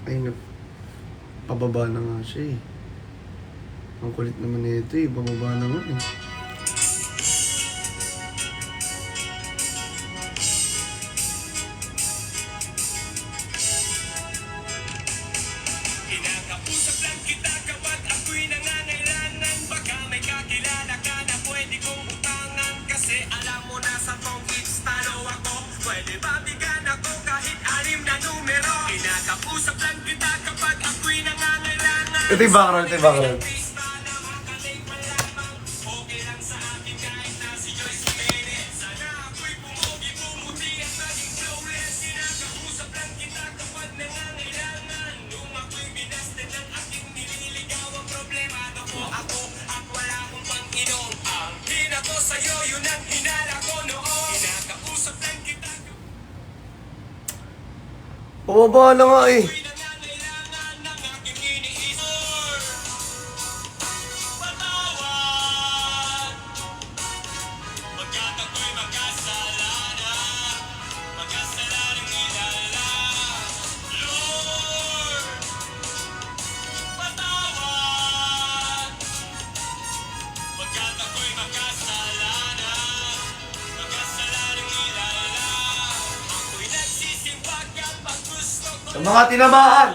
S1: Ay, pababa na nga siya eh. Ang kulit naman nito eh. Bababa na nga eh.
S4: Kinakausap lang kita kapag ako'y nangangailangan. Baka may kakilala ka na pwede kong utangan. Kasi alam mo na sa tong it's talo ako. Pwede ba bigyan ako kahit 6 na numero? Kinakausap lang kita kapag ako'y nangangailangan.
S1: Ito yung background, ito yung background.
S4: Okay lang sa akin kahit na si Joyce Perez. Sana ako'y pumogi, pumuti at maging flawless. Kinakausap lang kita kapag nangangailangan. Nung ako'y binasted ng aking nililigaw, ang problemado ko ako at wala akong pang-inom. Ang hina ko sa'yo, yun ang hinala ko noon. Kinakausap lang kita
S1: Pababa na nga eh.
S4: kapag nangangailangan ng aking iniisip. Patawad pagkat ako'y makasalanan, makasalanang ilala. Lord, patawad pagkat ako'y makasalanan, makasalanang ilala. Ako'y nagsisimba kapag gusto ko
S1: Sa mga tinamaan.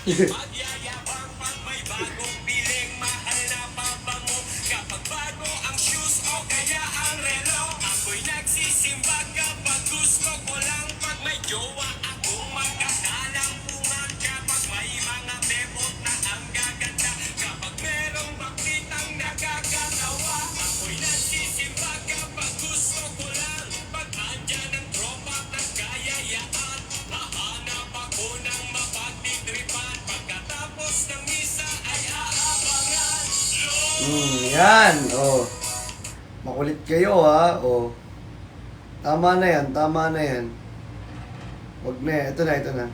S4: magyayabang pag may bagong biling, mahal na pabango. Kapag bago ang shoes o kaya ang relo, ako'y nagsisimba kapag gusto ko lang. Pag may jowa akong magkakalampungan, kapag may mga bebot na ang gaganda, kapag merong bakitang nakakatawa, ako'y nagsisimba kapag gusto ko lang. Pag andyan ang tropa nagkayayaan, hahanap ako ng mapagtitripan. Pagkatapos ng misa ay aabangan.
S1: Yan, oh. Makulit kayo ha, oh. Tama na yan, tama na yan. Wag na yan, ito na, ito na.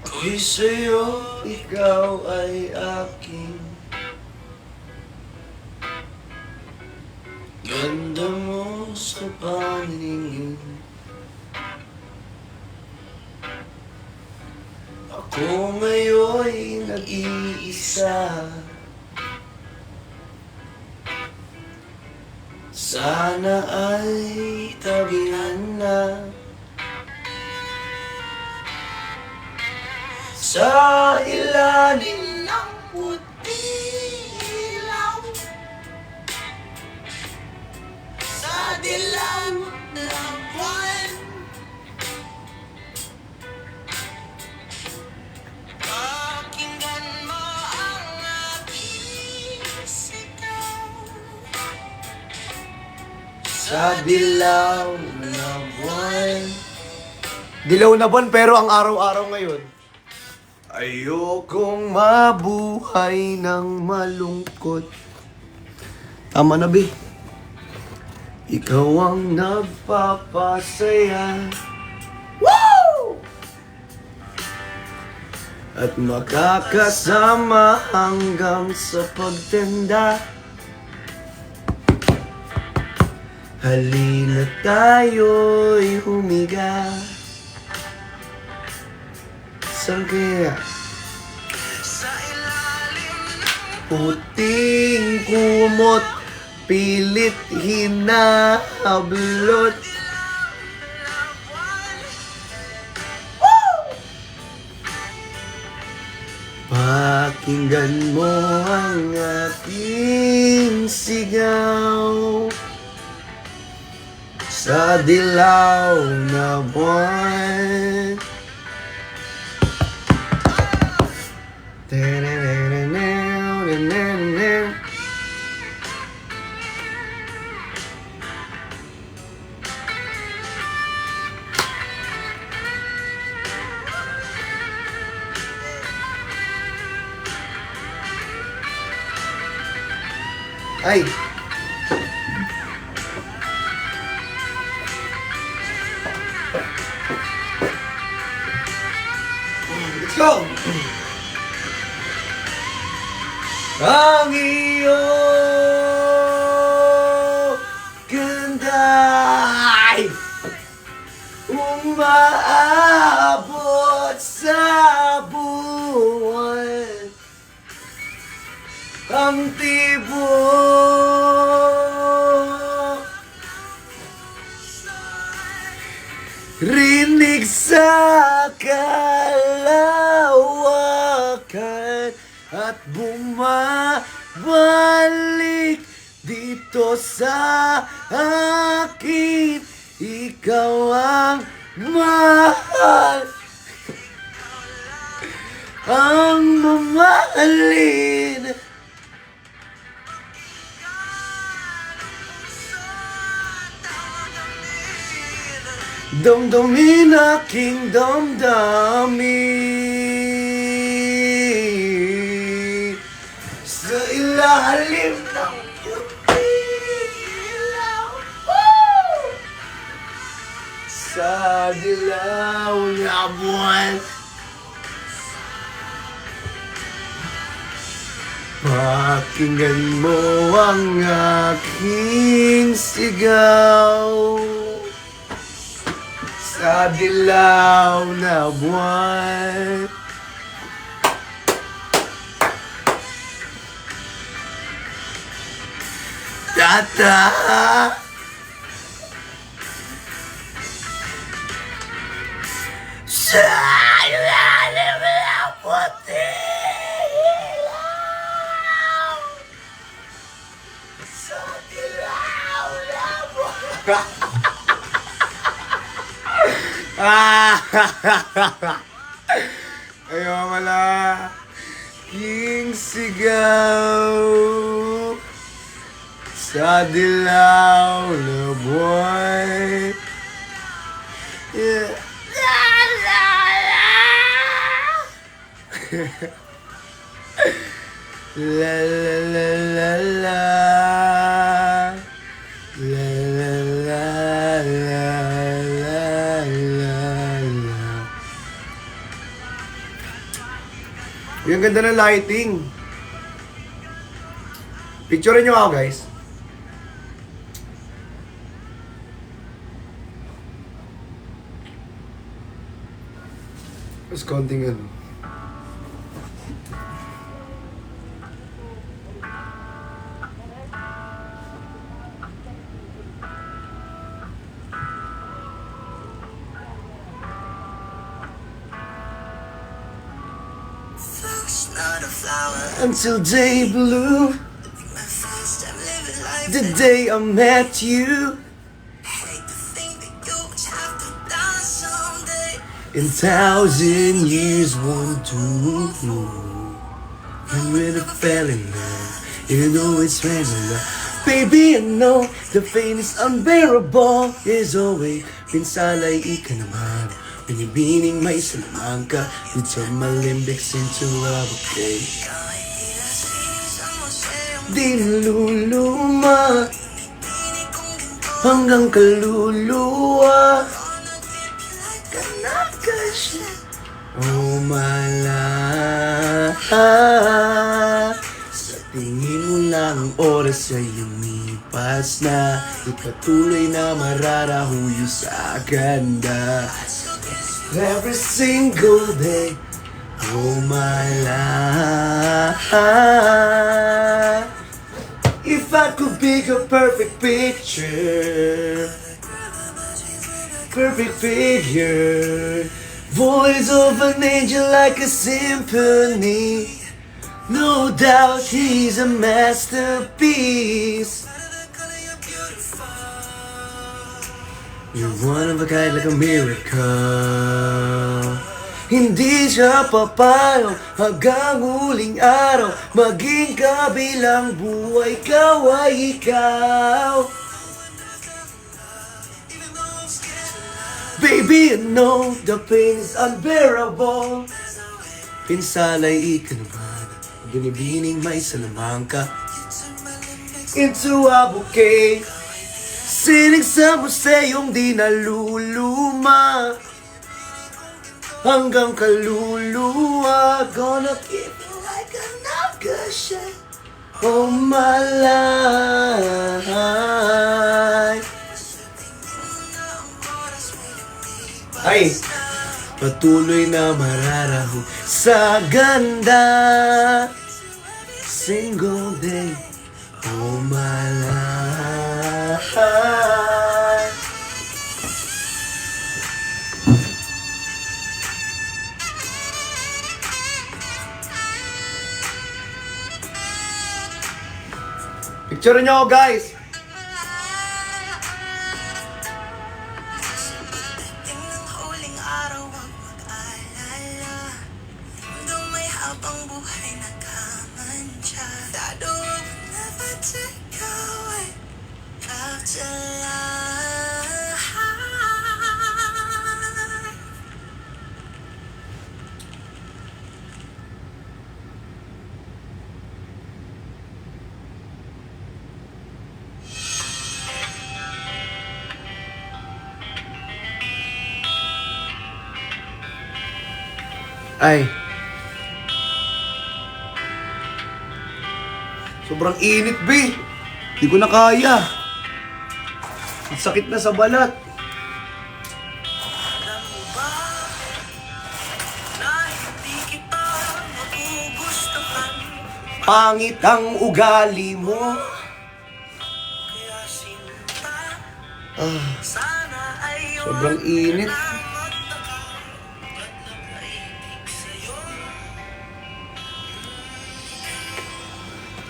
S1: Ako'y sa'yo, ikaw ay akin. Ganda mo sa paningin. Ako ngayon'y nag-iisa. Sana ay tabihan na. Sa ilalim ng puting ilaw, sa dilaw ng buwan, Sa dilaw na buwan. Dilaw na buwan pero ang araw-araw ngayon. Ayokong mabuhay ng malungkot. Tama na, be. Ikaw ang nagpapasaya. Woo! At makakasama hanggang sa pagtanda. Halina tayo'y humiga. Saan kaya? Sa ilalim ng puting kumot, pilit hinahablot. Pakinggan mo ang aking sigaw. Sa dilaw na buwan. Ay! Let's go! Ang iyong ganda ay umaabot sa buwan. Ang tibok rinig sa kalawakan at bumabalik dito sa akin. Ikaw ang mahal, ang mamahalin. Damdamin aking damdamin sa ilalim ng puting ilaw. Woo! Sa dilaw na buwan. Pakinggan mo ang aking sigaw. Sa dilaw na buwan. Tata. Sa ilalim ng puting ilaw. Sa dilaw na buwan. Ayaw wala king sigaw sa dilaw na buwan. Yeah. La la la la la. La la la la la la. Yung ganda ng lighting. Picturein nyo ako, guys. Mas konting ano. Until day blue, the day I met you. In 1,000 years, 1, 2, 3. And when I fell in love, you know it's random. Baby, I know the pain is unbearable. Is always pinsalay ka naman. Binibining may salamang ka. You turn my limbics into a bouquet. Di naluluma hanggang kaluluwa. Kanakasya. Oh my love, sa tingin mo lang ang oras ay lumipas na. Ipatuloy na mararahuyo sa ganda. Every single day, oh my love. If I could pick a perfect picture, perfect figure, voice of an angel like a symphony. No doubt he's a masterpiece. You're one of a kind like a miracle. Hindi siya papayong hanggang huling araw. Maging kabilang buhay ikaw ay ikaw. Baby, I know the pain is unbearable. Pinsalay ka naman. Binibining may salamang ka. Into a bouquet. Sinigsam mo sa iyong di naluluma hanggang kaluluwa. Gonna keep you like an aftershave. Oh my life. Ay, patuloy na mararaho sa ganda. Single day, oh my life. Picture nyo ako, guys.
S3: Tingnan huling araw ang mag-alala. Mundo may habang buhay nagkamantya. Shadow of never take away afterlife.
S1: Ay. Sobrang init, be. Di ko na kaya. Ang sakit na sa balat.
S3: Alam mo ba na hindi kita magugustuhan?
S1: Pangit ang ugali mo.
S3: Kaya sinta,
S1: Ah,
S3: sana ay
S1: sobrang init.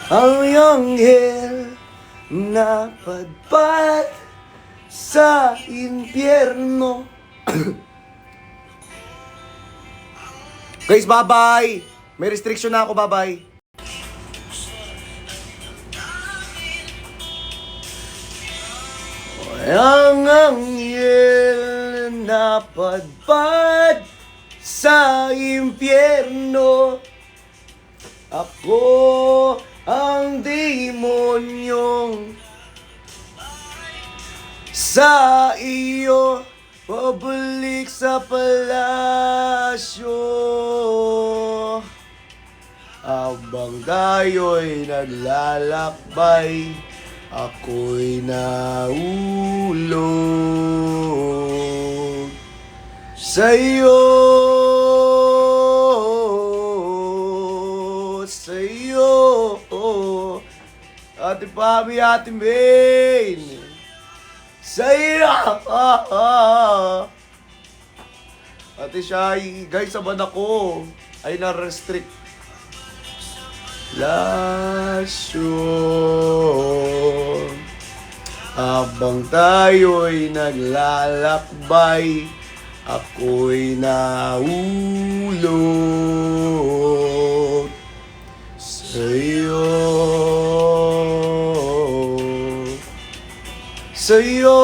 S1: Ang anghel na padpad sa impyerno. Guys, bye-bye! May restriction na ako, bye-bye. Ang anghel na padpad sa impyerno. Ako ang demonyong sa iyo pabalik sa palasyo. Habang tayo'y naglalakbay, ako'y naulog sa'yo, sa'yo. Ate Pabi, Ate Maine, sa'yo. Ate Shai, guys, saban ako ay na-restrict. Lasyon. Habang tayo'y naglalakbay, ako'y naulog sa'yo. sa'yo.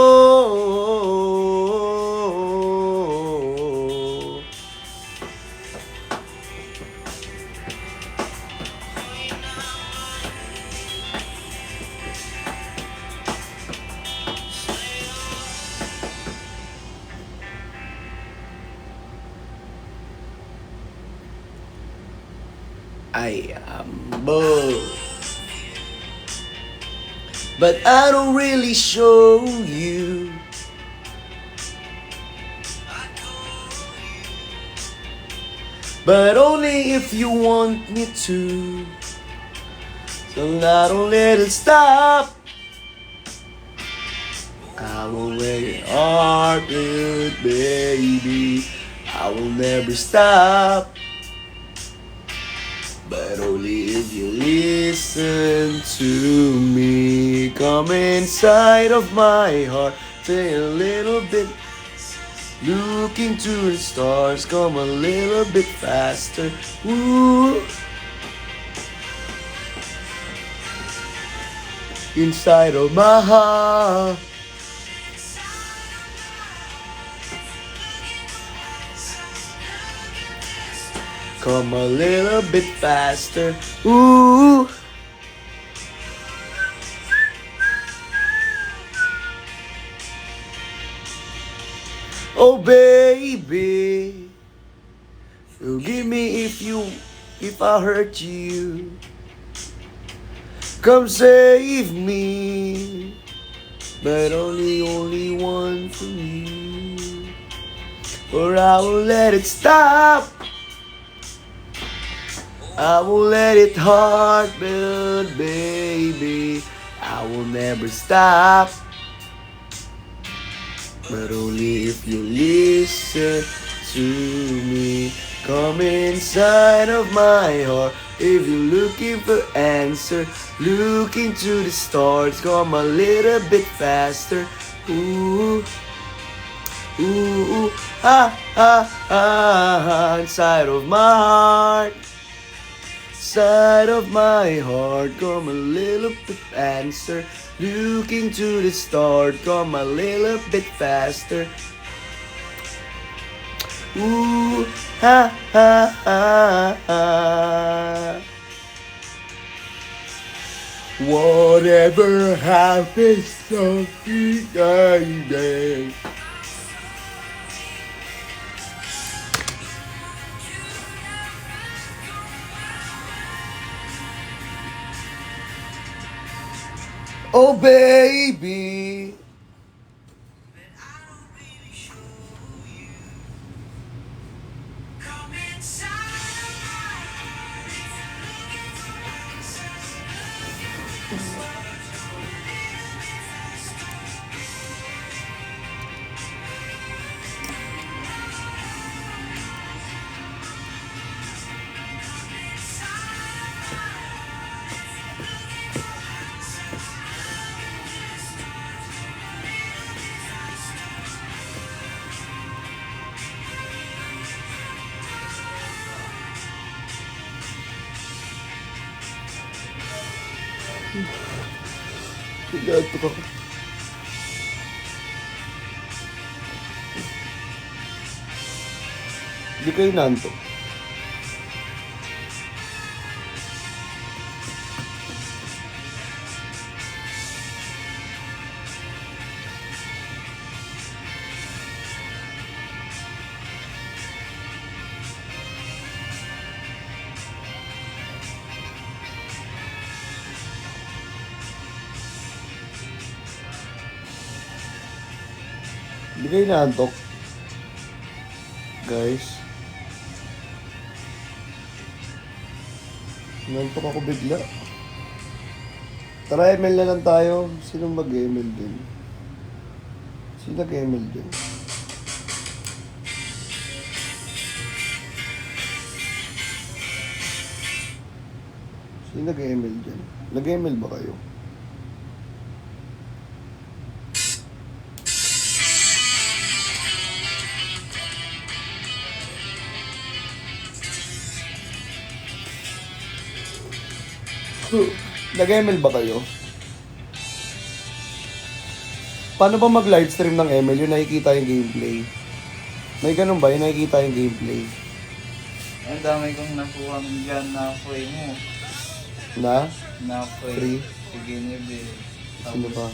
S1: I am bold, but I don't really show you. But only if you want me to. So I don't let it stop. I will make it hard, baby. I will never stop. But only if you listen to me. Come inside of my heart, say a little bit. Looking to the stars, come a little bit faster. Ooh. Inside of my heart. Come a little bit faster. Ooh. Oh baby, forgive me if I hurt you. Come save me, but only one for you. Or I will let it stop. I will let it hurt, but baby, I will never stop. But only if you listen to me. Come inside of my heart. If you're looking for answer, look into the stars. Come a little bit faster. Ooh, ooh, ha, ha, ha. Inside of my heart. Side of my heart, come a little bit answer. Looking to the start, come a little bit faster. Ooh, ha, ha, ha, ha. Whatever happens, something I Oh baby,
S4: Come inside.
S1: Pinatok ako. Hindi kayo nantok. Hindi kayo naantok. Guys. Nantok ako bigla. Tara, ML na lang tayo. Sino mag-ML din? Sino nag-ML din? Sino nag-ML din? Nag-ML ba kayo? Nag-ML ba kayo? paano ba mag-livestream ng ML? Yung nakikita yung gameplay. May ganun ba? Yung nakikita yung gameplay.
S2: Ang dami kong nakuha dyan na free mo.
S1: Na?
S2: Na
S1: Free?
S2: free. Sige nibi.
S1: Sino pa?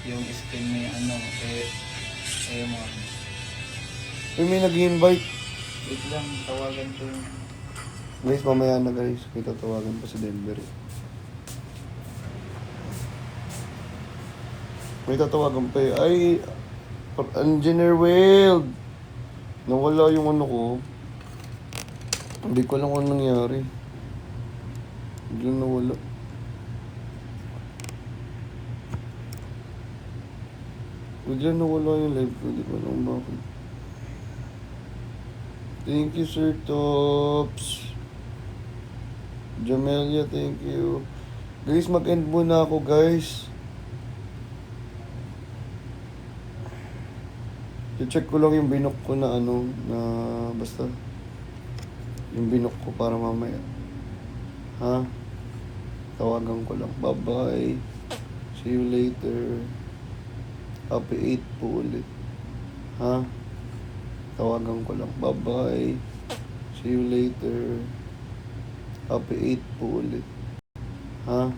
S2: Yung skin ni ano, Emon.
S1: May nag-invite.
S2: Wait lang, tawagan ko yung...
S1: Guys, mamaya na guys. May tatawagan pa si Denver. May tatawagan pa eh. Ay, Engineer Wild. Nawala yung ano ko. Hindi ko alam kung anong nangyari. Biglang nawala. Biglang nawala yung live ko. Hindi ko alam bakit. Thank you, Sir Tops. Jamelia, thank you. Guys, mag-end muna ako, guys. I-check ko lang yung binok ko na ano, na basta. Yung binok ko para mamaya. Ha? Tawagan ko lang. Bye-bye. See you later. Happy 8 po ulit. Ha? Tawagan ko lang. Bye-bye. See you later. Happy 8 po ulit. Ha?